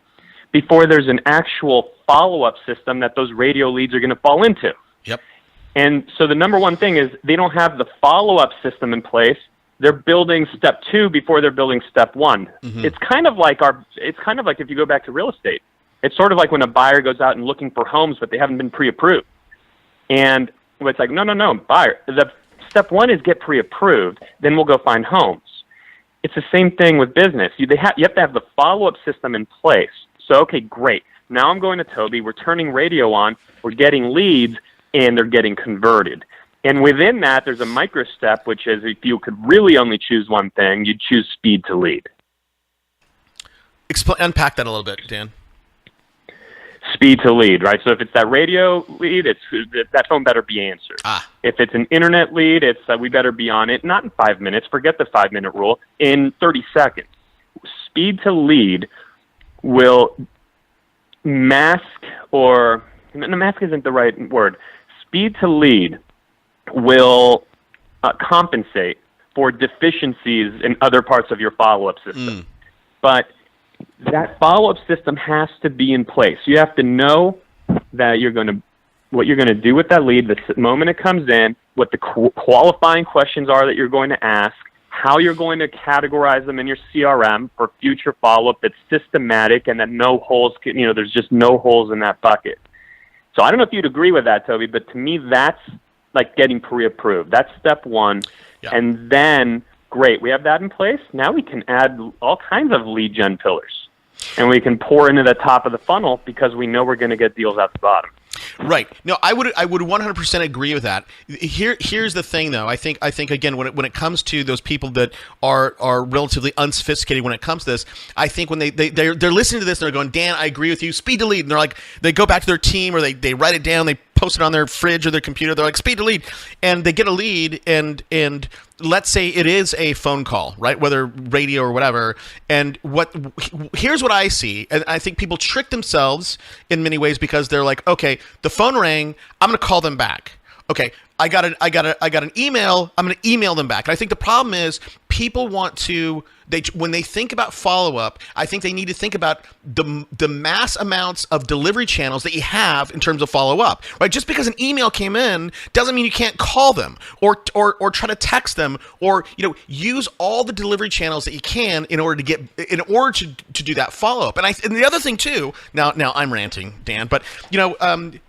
before there's an actual follow-up system that those radio leads are going to fall into. Yep. And so the number one thing is they don't have the follow-up system in place. They're building step 2 before they're building step 1. Mm-hmm. It's kind of like if you go back to real estate. It's sort of like when a buyer goes out and looking for homes, but they haven't been pre-approved. And it's like, no, buyer. The step 1 is get pre-approved, then we'll go find homes. It's the same thing with business. You have to have the follow-up system in place. So, okay, great. Now I'm going to Toby. We're turning radio on. We're getting leads, and they're getting converted. And within that, there's a micro step, which is if you could really only choose one thing, you'd choose speed to lead. Unpack that a little bit, Dan. Speed to lead, right? So if it's that radio lead, that phone better be answered. If it's an internet lead, it's we better be on it, not in 5 minutes, forget the 5-minute rule, in 30 seconds. Speed to lead will mask, or mask isn't the right word. Speed to lead will compensate for deficiencies in other parts of your follow-up system. But that follow-up system has to be in place. You have to know that what you're going to do with that lead the moment it comes in, what the qualifying questions are that you're going to ask, how you're going to categorize them in your CRM for future follow-up that's systematic and that no holes there's just no holes in that bucket. So I don't know if you'd agree with that, Toby, but to me that's like getting pre-approved. That's step 1. Yeah. And then, great, we have that in place. Now we can add all kinds of lead gen pillars. And we can pour into the top of the funnel because we know we're going to get deals out the bottom. Right. No, I would 100% agree with that. Here's the thing, though. I think again, when it comes to those people that are relatively unsophisticated when it comes to this, I think when they're listening to this and they're going, Dan, I agree with you, speed to lead, and they're like, they go back to their team or they write it down, they post it on their fridge or their computer, they're like, speed to lead, and they get a lead, and let's say it is a phone call, right? Whether radio or whatever. And here's what I see, and I think people trick themselves in many ways because they're like, okay, the phone rang, I'm going to call them back. Okay, I got an email, I'm going to email them back. And I think the problem is people want to, when they think about follow-up, I think they need to think about the mass amounts of delivery channels that you have in terms of follow-up, right? Just because an email came in doesn't mean you can't call them or try to text them or, use all the delivery channels that you can in order to do that follow-up. And the other thing too, now I'm ranting, Dan, but, I'm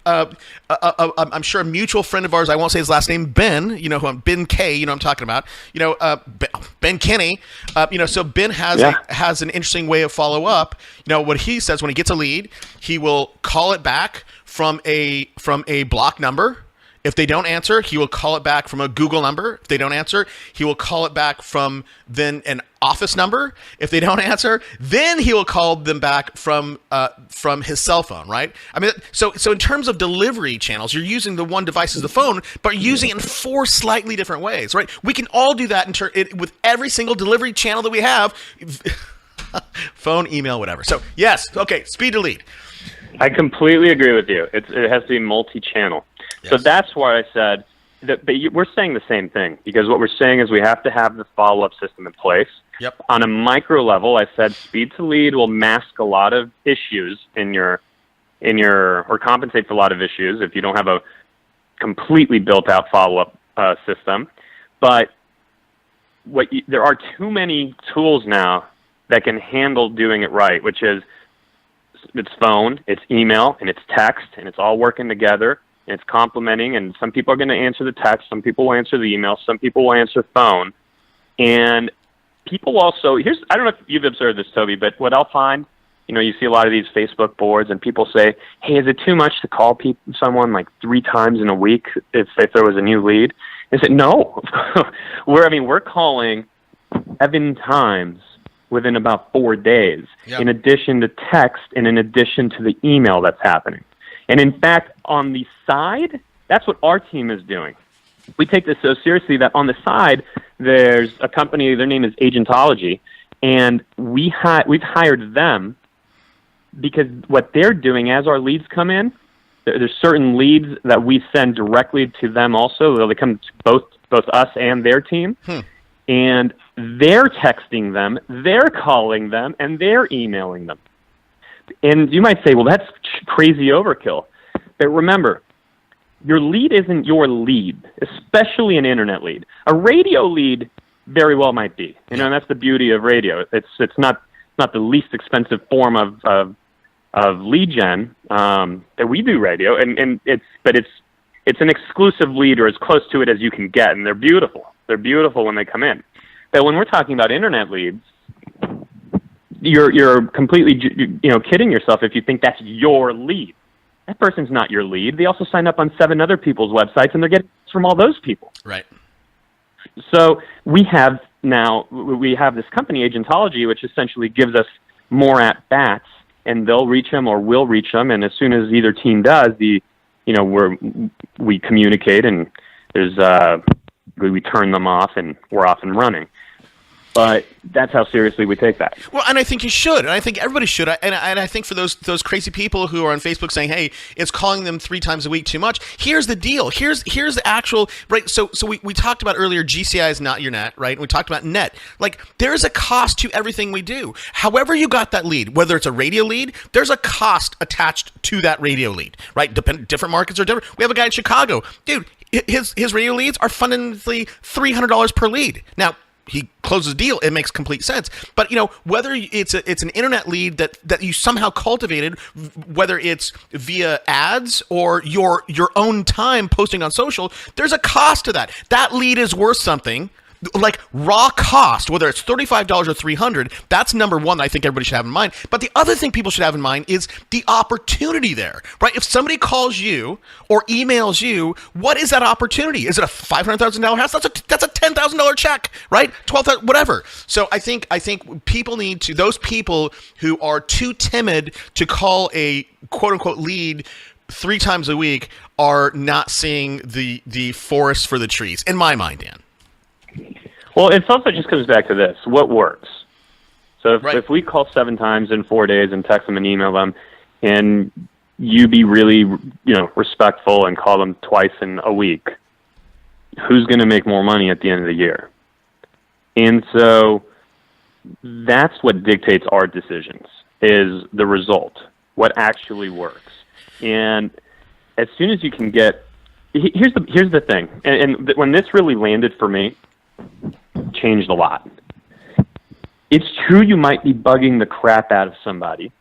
sure a mutual friend of ours, I won't say his last name, Ben, Ben K, I'm talking about, Ben Kinney, so Ben has an interesting way of follow up. What he says when he gets a lead, he will call it back from a block number. If they don't answer, he will call it back from a Google number. If they don't answer, he will call it back from then an office number. If they don't answer, then he will call them back from his cell phone, right? I mean, so in terms of delivery channels, you're using the one device as the phone, but using it in 4 slightly different ways, right? We can all do that with every single delivery channel that we have, phone, email, whatever. So yes, okay, speed to lead. I completely agree with you. It has to be multi-channel. Yes. So that's why I said that. But we're saying the same thing because what we're saying is we have to have the follow-up system in place. Yep. On a micro level, I said speed to lead will mask a lot of issues or compensate for a lot of issues if you don't have a completely built-out follow-up system. But there are too many tools now that can handle doing it right, which is it's phone, it's email, and it's text, and it's all working together, and it's complementing, and some people are going to answer the text, some people will answer the email, some people will answer phone. And people also, I don't know if you've observed this, Toby, but what I'll find, you see a lot of these Facebook boards, and people say, hey, is it too much to call someone like 3 times in a week if there was a new lead? I said, no. We're calling 7 times within about 4 days, in addition to text and in addition to the email that's happening. And in fact, on the side, that's what our team is doing. We take this so seriously that on the side, there's a company, their name is Agentology, and we've hired them because what they're doing as our leads come in, there's certain leads that we send directly to them also. They come to both us and their team. And they're texting them, they're calling them, and they're emailing them. And you might say, well, that's crazy overkill. But remember, your lead isn't your lead, especially an internet lead. A radio lead very well might be. And that's the beauty of radio. It's not the least expensive form of lead gen that we do radio, and it's an exclusive lead, or as close to it as you can get, and they're beautiful. They're beautiful when they come in. But when we're talking about internet leads, you're completely kidding yourself if you think that's your lead. That person's not your lead. They also sign up on 7 other people's websites, and they're getting from all those people. Right. So we have this company, Agentology, which essentially gives us more at-bats, and they'll reach them or we'll reach them, and as soon as either team does, we communicate, and we turn them off, and we're off and running. But that's how seriously we take that. Well, and I think you should, and I think everybody should, and I think for those crazy people who are on Facebook saying, "Hey, it's calling them 3 times a week too much." Here's the deal. Here's the actual right. So we talked about earlier. GCI is not your net, right? And we talked about net. Like there's a cost to everything we do. However you got that lead, whether it's a radio lead, there's a cost attached to that radio lead, right? Different markets are different. We have a guy in Chicago, dude. His radio leads are fundamentally $300 per lead. Now, he closes a deal, it makes complete sense. But whether it's an internet lead that you somehow cultivated, whether it's via ads or your own time posting on social, there's a cost to that. That lead is worth something. Like raw cost, whether it's $35 or $300, that's number one that I think everybody should have in mind. But the other thing people should have in mind is the opportunity there, right? If somebody calls you or emails you, what is that opportunity? Is it a $500,000 house? That's a $10,000 check, right? $12,000, whatever. So I think people need to, those people who are too timid to call a quote unquote lead 3 times a week are not seeing the forest for the trees, in my mind, Dan. Well, it also just comes back to this. What works? So if we call 7 times in 4 days and text them and email them, and you be really respectful and call them twice in a week, who's going to make more money at the end of the year? And so that's what dictates our decisions, is the result, what actually works. And as soon as you can get... Here's the thing, and when this really landed for me, changed a lot. It's true you might be bugging the crap out of somebody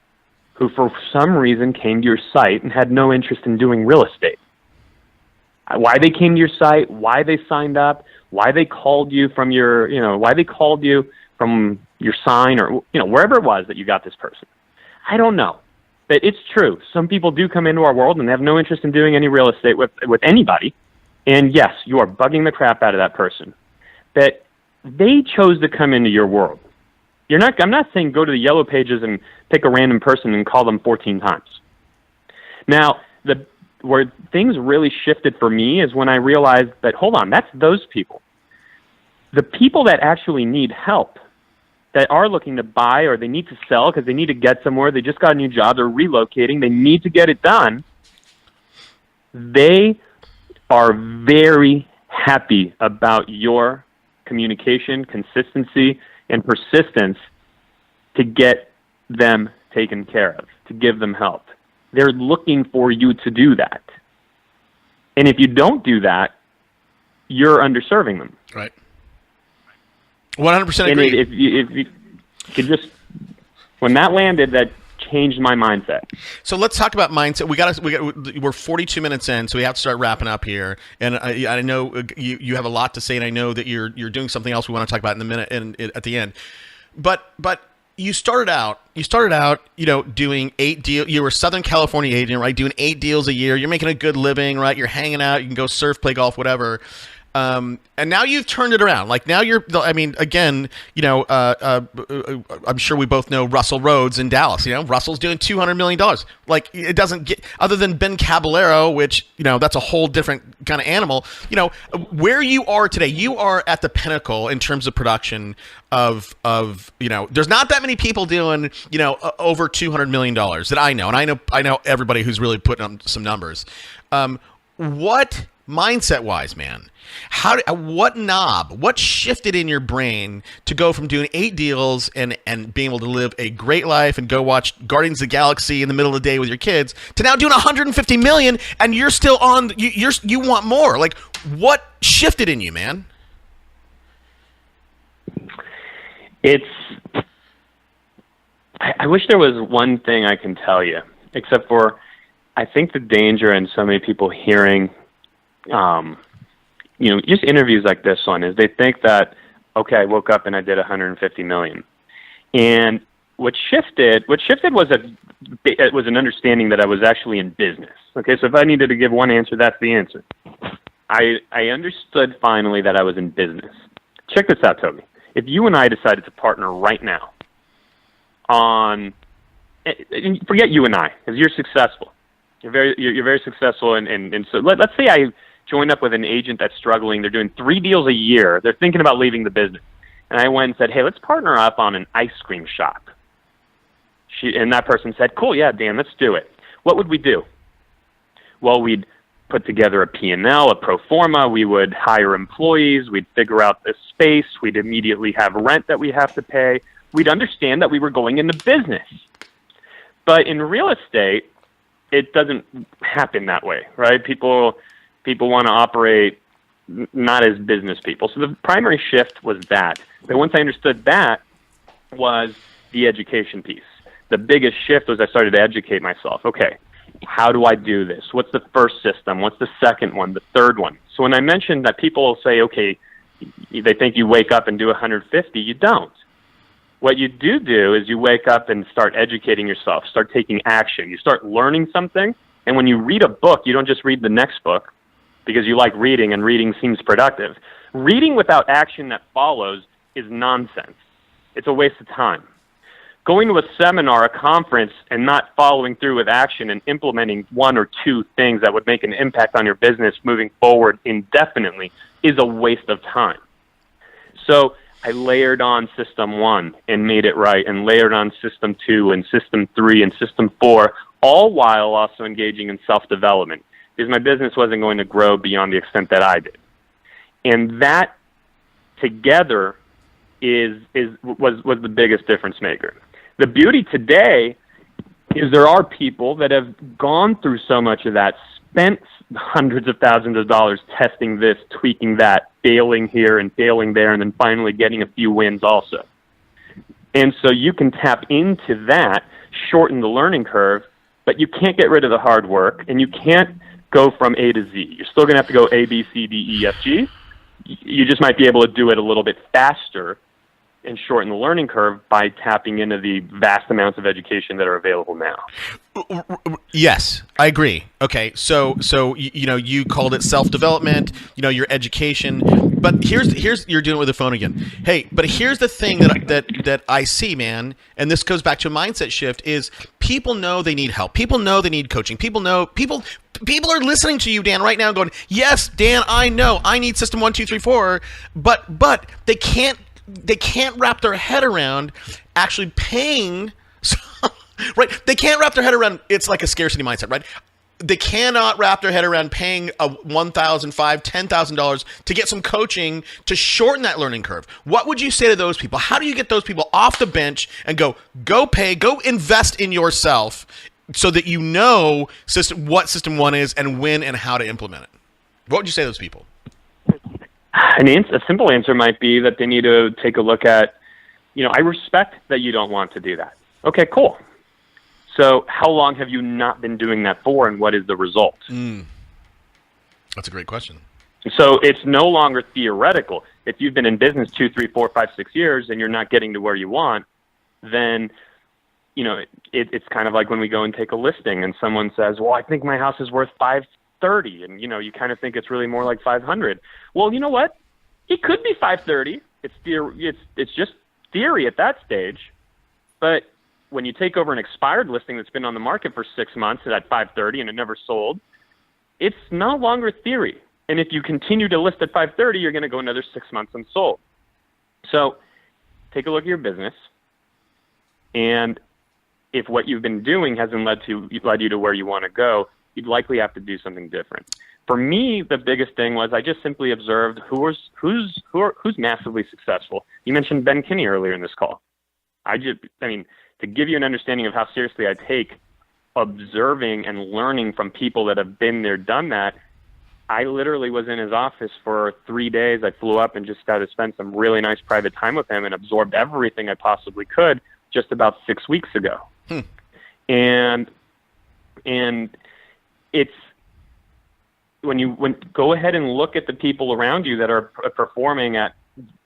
who for some reason came to your site and had no interest in doing real estate. Why they came to your site, why they signed up, why they called you from why they called you from your sign or, wherever it was that you got this person. I don't know. But it's true. Some people do come into our world and have no interest in doing any real estate with anybody. And yes, you are bugging the crap out of that person. That they chose to come into your world. I'm not saying go to the yellow pages and pick a random person and call them 14 times. Now, where things really shifted for me is when I realized that, hold on, that's those people. The people that actually need help, that are looking to buy or they need to sell because they need to get somewhere, they just got a new job, they're relocating, they need to get it done, they are very happy about your communication, consistency, and persistence to get them taken care of, to give them help. They're looking for you to do that. And if you don't do that, you're underserving them. Right. 100% agree. And if you could just When that landed, that changed my mindset. So let's talk about mindset. We're 42 minutes in, so we have to start wrapping up here. And I know you have a lot to say, and I know that you're doing something else we want to talk about in a minute and at the end. But you started out, doing 8 deals. You were a Southern California agent, right? Doing 8 deals a year. You're making a good living, right? You're hanging out. You can go surf, play golf, whatever. And now you've turned it around. Like now again, I'm sure we both know Russell Rhodes in Dallas. Russell's doing $200 million. Like it doesn't get, other than Ben Caballero, which, that's a whole different kind of animal. Where you are today, you are at the pinnacle in terms of production of there's not that many people doing, over $200 million that I know. And I know everybody who's really putting on some numbers. What mindset wise, man, what shifted in your brain to go from doing 8 deals and being able to live a great life and go watch Guardians of the Galaxy in the middle of the day with your kids to now doing 150 million and you're still on, you want more? Like, what shifted in you, man? I wish there was one thing I can tell you, except for I think the danger in so many people hearing just interviews like this one is they think that, okay, I woke up and I did 150 million. And what shifted was an understanding that I was actually in business. Okay, so if I needed to give one answer, that's the answer. I understood finally that I was in business. Check this out, Toby. If you and I decided to partner right now on, forget you and I, because you're successful. You're very successful, and so let's say I joined up with an agent that's struggling. They're doing 3 deals a year. They're thinking about leaving the business. And I went and said, hey, let's partner up on an ice cream shop. And that person said, cool, yeah, Dan, let's do it. What would we do? Well, we'd put together a P&L, a pro forma. We would hire employees. We'd figure out the space. We'd immediately have rent that we have to pay. We'd understand that we were going into business. But in real estate, it doesn't happen that way, right? People want to operate not as business people. So the primary shift was that. But once I understood that was the education piece. The biggest shift was I started to educate myself. Okay, how do I do this? What's the first system? What's the second one? The third one? So when I mentioned that people will say, okay, they think you wake up and do 150, you don't. What you do is you wake up and start educating yourself, start taking action. You start learning something, and when you read a book, you don't just read the next book because you like reading and reading seems productive. Reading without action that follows is nonsense. It's a waste of time. Going to a seminar, a conference, and not following through with action and implementing 1 or 2 things that would make an impact on your business moving forward indefinitely is a waste of time. So I layered on system 1 and made it right, and layered on system 2 and system 3 and system 4, all while also engaging in self-development, because my business wasn't going to grow beyond the extent that I did. And that together was the biggest difference maker. The beauty today is there are people that have gone through so much of that, spent hundreds of thousands of dollars testing this, tweaking that, failing here and failing there, and then finally getting a few wins also. And so you can tap into that, shorten the learning curve, but you can't get rid of the hard work, and you can't go from A to Z. You're still going to have to go A, B, C, D, E, F, G. You just might be able to do it a little bit faster and shorten the learning curve by tapping into the vast amounts of education that are available now. Yes, I agree. Okay, so you called it self-development, your education, but here's you're doing it with the phone again. Hey, but here's the thing that I see, man, and this goes back to a mindset shift, is people know they need help. People know they need coaching. People are listening to you, Dan, right now going, yes, Dan, I know I need system 1, 2, 3, 4, but they can't wrap their head around actually paying, right? They can't wrap their head around, it's like a scarcity mindset, right? They cannot wrap their head around paying a $1,000, $5,000, $10,000 to get some coaching to shorten that learning curve. What would you say to those people? How do you get those people off the bench and go pay, go invest in yourself so that you know what system 1 is and when and how to implement it? What would you say to those people? A simple answer might be that they need to take a look at, I respect that you don't want to do that. Okay, cool. So how long have you not been doing that for, and what is the result? That's a great question. So it's no longer theoretical. If you've been in business 2, 3, 4, 5, 6 years and you're not getting to where you want, then it's kind of like when we go and take a listing and someone says, well, I think my house is worth 530, and you kind of think it's really more like 500. Well, you know what? It could be 530. It's just theory at that stage. But when you take over an expired listing that's been on the market for 6 months at 530 and it never sold, it's no longer theory. And if you continue to list at 530, you're going to go another 6 months unsold. So take a look at your business, and if what you've been doing hasn't led you to where you want to go, you'd likely have to do something different. For me, the biggest thing was I just simply observed who's massively successful. You mentioned Ben Kinney earlier in this call. To give you an understanding of how seriously I take observing and learning from people that have been there, done that, I literally was in his office for 3 days. I flew up and just got to spend some really nice private time with him and absorbed everything I possibly could just about 6 weeks ago. And it's when you go ahead and look at the people around you that are performing at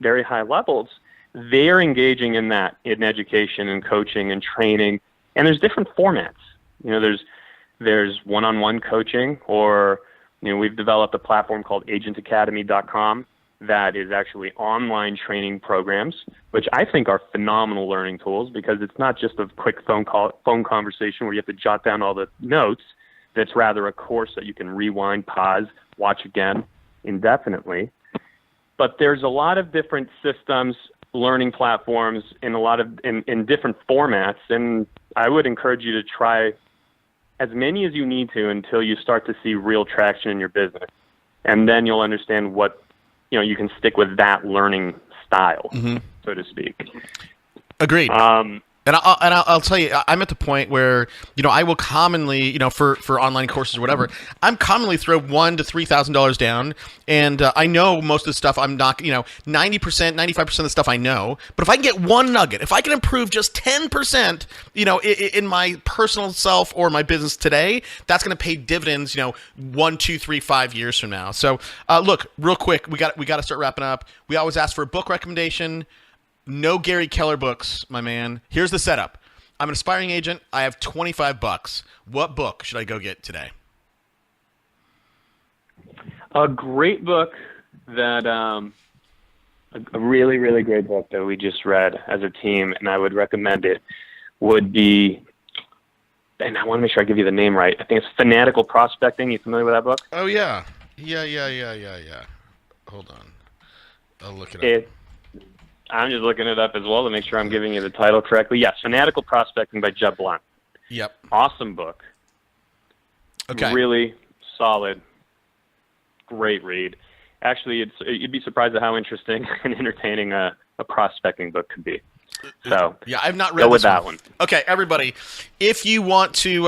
very high levels, they're engaging in education and coaching and training. And there's different formats. There's one-on-one coaching, or we've developed a platform called agentacademy.com that is actually online training programs, which I think are phenomenal learning tools, because it's not just a quick phone conversation where you have to jot down all the notes. That's rather a course that you can rewind, pause, watch again indefinitely. But there's a lot of different systems, learning platforms in in different formats, and I would encourage you to try as many as you need to until you start to see real traction in your business. And then you'll understand what, you can stick with that learning style, so to speak. Agreed. And I'll tell you, I'm at the point where, I will commonly, for online courses or whatever, I'm commonly throw $1,000 to $3,000 down. And I know most of the stuff I'm not, 90%, 95% of the stuff I know. But if I can get one nugget, if I can improve just 10%, in my personal self or my business today, that's going to pay dividends, 1, 2, 3, 5 years from now. So look, real quick, we got to start wrapping up. We always ask for a book recommendation. No Gary Keller books, my man. Here's the setup. I'm an aspiring agent. I have $25. What book should I go get today? A great book that a really, really great book that we just read as a team, and I would recommend it, would be, and I want to make sure I give you the name right. I think it's Fanatical Prospecting. You familiar with that book? Oh, yeah. Yeah. Hold on. I'll look it up. I'm just looking it up as well to make sure I'm giving you the title correctly. Yes, Fanatical Prospecting by Jeb Blount. Yep. Awesome book. Okay. Really solid. Great read. Actually, you'd be surprised at how interesting and entertaining a prospecting book could be. So yeah, I've not read go with that one. Okay, everybody, if you want to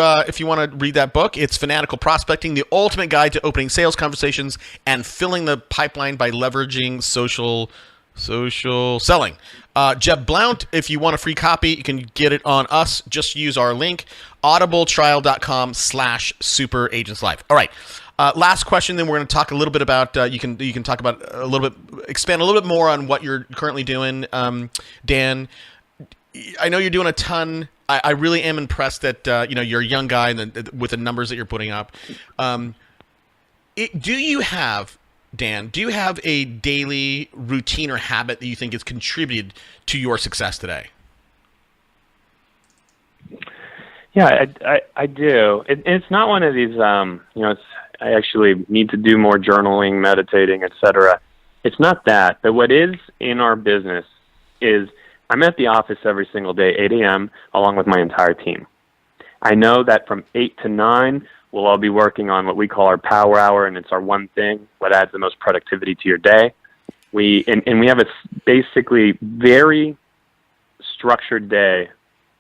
read that book, it's Fanatical Prospecting: The Ultimate Guide to Opening Sales Conversations and Filling the Pipeline by Leveraging Social Selling. Jeb Blount, if you want a free copy, you can get it on us. Just use our link, audibletrial.com/superagentslife. All right. Last question, then we're going to talk a little bit about, you can talk about expand a little bit more on what you're currently doing. Dan, I know you're doing a ton. I really am impressed that, you're a young guy and with the numbers that you're putting up. Dan, do you have a daily routine or habit that you think has contributed to your success today? Yeah, I do. It's not one of these, I actually need to do more journaling, meditating, etc. It's not that. But what is in our business is I'm at the office every single day, 8 a.m., along with my entire team. I know that from 8 to 9, we'll all be working on what we call our power hour, and it's our one thing, what adds the most productivity to your day. We have a basically very structured day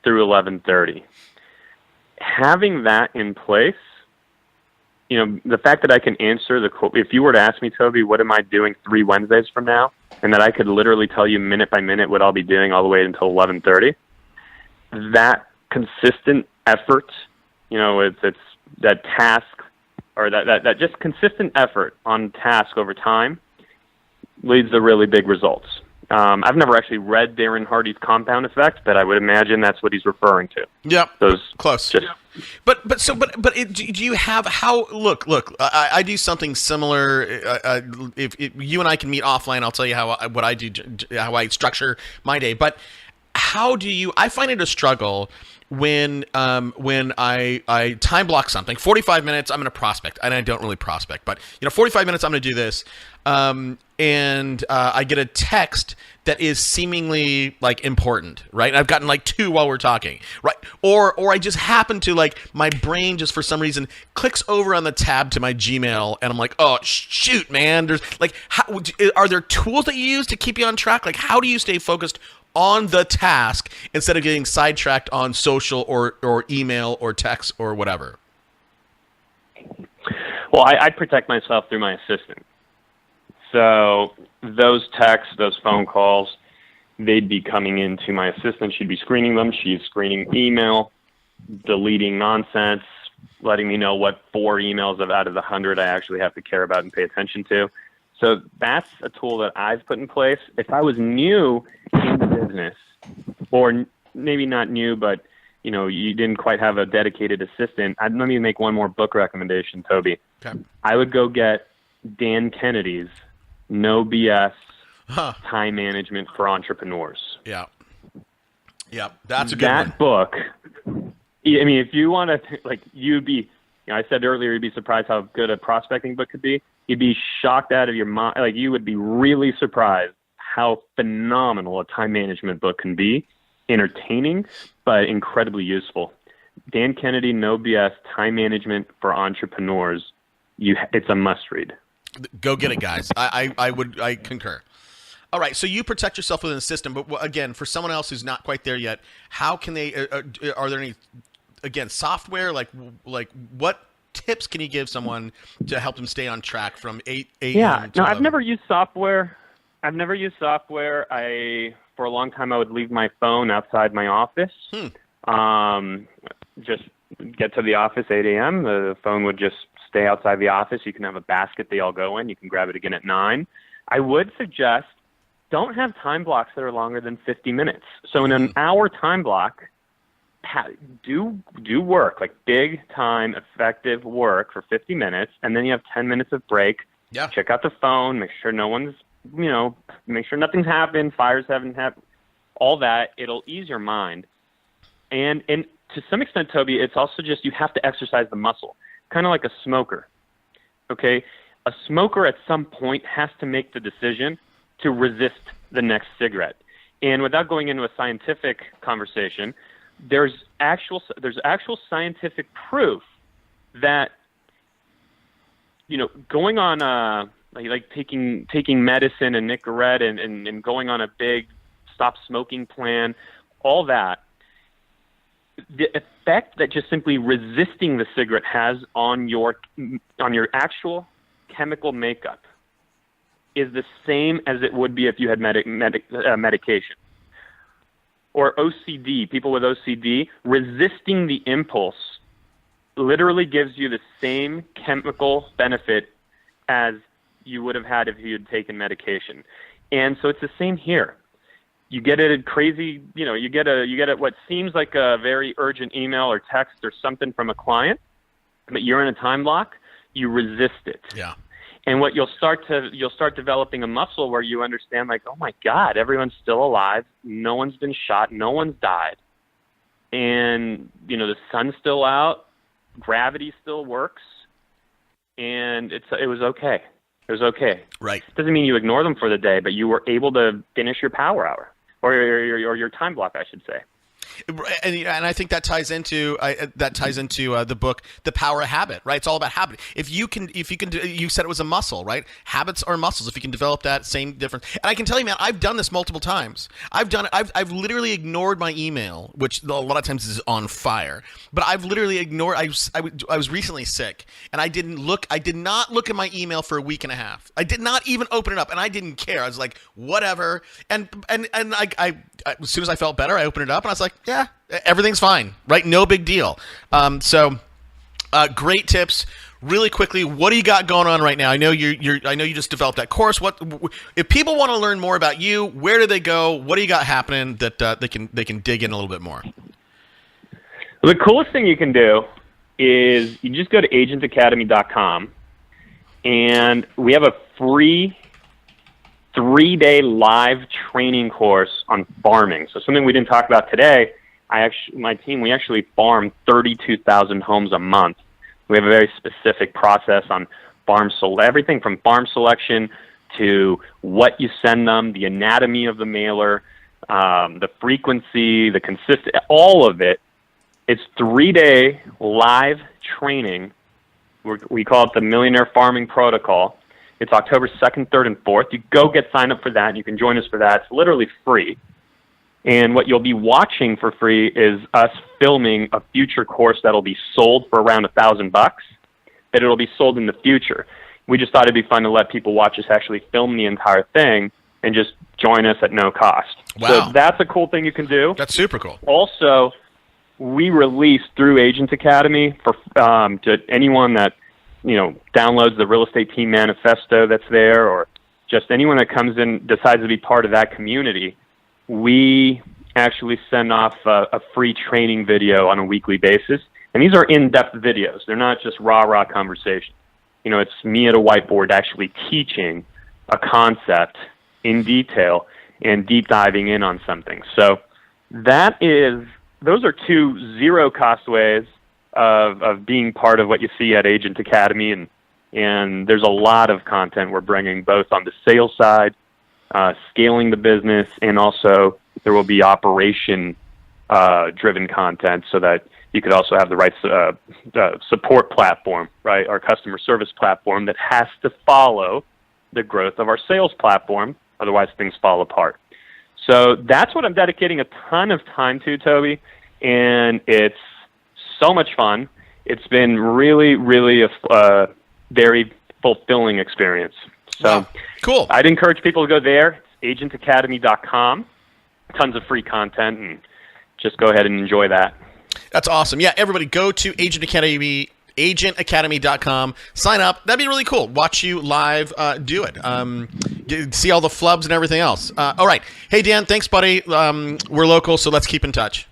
through 11:30. Having that in place, the fact that I can answer if you were to ask me, Toby, what am I doing 3 Wednesdays from now, and that I could literally tell you minute by minute what I'll be doing all the way until 11:30, that consistent effort, it's that task, or that just consistent effort on task over time leads to really big results. I've never actually read Darren Hardy's Compound Effect, but I would imagine that's what he's referring to. Yep. Those close. Just, do you have look, I do something similar. If you and I can meet offline, I'll tell you how I structure my day. But how do you, I find it a struggle when I time block something. 45 minutes, I'm going to prospect, and I don't really prospect, but 45 minutes, I'm going to do this. And I get a text that is seemingly like important, right? And I've gotten like 2 while we're talking, right? Or I just happen to, like, my brain just for some reason clicks over on the tab to my Gmail, and I'm like, oh shoot, man. There's like, are there tools that you use to keep you on track? Like, how do you stay focused on the task instead of getting sidetracked on social or email or text or whatever? Well, I protect myself through my assistant. So those texts, those phone calls, they'd be coming into my assistant. She'd be screening them. She's screening email, deleting nonsense, letting me know what 4 emails out of the 100 I actually have to care about and pay attention to. So that's a tool that I've put in place. If I was new in the business, or maybe not new, but you didn't quite have a dedicated assistant, let me make one more book recommendation, Toby. Okay. I would go get Dan Kennedy's No BS Time Management for Entrepreneurs. Yeah. That's a good one. That book, I mean, if you want to, like, you'd be, I said earlier, you'd be surprised how good a prospecting book could be. You'd be shocked out of your mind. Like, you would be really surprised how phenomenal a time management book can be. Entertaining, but incredibly useful. Dan Kennedy, No BS Time Management for Entrepreneurs. It's a must read. Go get it, guys. I concur. All right, so you protect yourself within the system, but again, for someone else who's not quite there yet, how can they? Are there any, again, software like what tips can you give someone to help them stay on track from 8 Yeah, no, 11? I've never used software. For a long time, I would leave my phone outside my office. Just get to the office 8 a.m. The phone would just stay outside the office. You can have a basket they all go in. You can grab it again at 9. I would suggest don't have time blocks that are longer than 50 minutes. So in an hour time block, do work, like big time, effective work for 50 minutes, and then you have 10 minutes of break. Yeah. Check out the phone, make sure no one's, make sure nothing's happened, fires haven't happened, all that. It'll ease your mind. And to some extent, Toby, it's also just you have to exercise the muscle, kind of like a smoker. Okay? A smoker at some point has to make the decision to resist the next cigarette. And without going into a scientific conversation, there's actual scientific proof that going on like taking medicine and Nicorette and going on a big stop smoking plan, all that, the effect that just simply resisting the cigarette has on your actual chemical makeup is the same as it would be if you had medication. Or OCD, people with OCD, resisting the impulse literally gives you the same chemical benefit as you would have had if you had taken medication. And so it's the same here. You get a crazy, you get what seems like a very urgent email or text or something from a client, but you're in a time block, you resist it. Yeah. And what you'll start developing a muscle where you understand, like, oh my God, everyone's still alive. No one's been shot. No one's died. And, the sun's still out. Gravity still works. And it was okay. It was okay. Right. Doesn't mean you ignore them for the day, but you were able to finish your power hour or your time block, I should say. And I think that ties into the book, The Power of Habit, right? It's all about habit. If you said it was a muscle, right? Habits are muscles. If you can develop that same difference, and I can tell you, man, I've done this multiple times. I've literally ignored my email, which a lot of times is on fire. But I've literally ignored. I was recently sick, and I did not look at my email for a week and a half. I did not even open it up, and I didn't care. I was like, whatever. And I as soon as I felt better, I opened it up, and I was like, Yeah, everything's fine, right? No big deal. Great tips. Really quickly, what do you got going on right now? I know I know you just developed that course. What if people want to learn more about you? Where do they go? What do you got happening that they can dig in a little bit more? The coolest thing you can do is you just go to agentacademy.com, and we have a free 3-day live training course on farming. So something we didn't talk about today. My team, we actually farm 32,000 homes a month. We have a very specific process on everything from farm selection to what you send them, the anatomy of the mailer, the frequency, the consistent, all of it. It's 3-day live training. We call it the Millionaire Farming Protocol. It's October 2nd, 3rd, and 4th. You go get signed up for that. You can join us for that. It's literally free. And what you'll be watching for free is us filming a future course that'll be sold for around $1,000, that it'll be sold in the future. We just thought it'd be fun to let people watch us actually film the entire thing and just join us at no cost. Wow. So that's a cool thing you can do. That's super cool. Also, we release through Agent Academy for to anyone that downloads the Real Estate Team Manifesto that's there, or just anyone that comes in, decides to be part of that community. We actually send off a free training video on a weekly basis. And these are in-depth videos. They're not just rah-rah conversation. It's me at a whiteboard actually teaching a concept in detail and deep diving in on something. So those are 2 zero-cost ways of being part of what you see at Agent Academy. And there's a lot of content we're bringing both on the sales side, scaling the business, and also there will be operation driven content so that you could also have the right support platform, right? Our customer service platform that has to follow the growth of our sales platform. Otherwise, things fall apart. So that's what I'm dedicating a ton of time to, Toby, and it's so much fun. It's been really, really a very fulfilling experience. So cool. I'd encourage people to go there. It's agentacademy.com. Tons of free content, and just go ahead and enjoy that. That's awesome. Yeah, everybody go to agentacademy.com. Sign up. That'd be really cool. Watch you live do it. See all the flubs and everything else. All right. Hey, Dan, thanks, buddy. We're local, so let's keep in touch.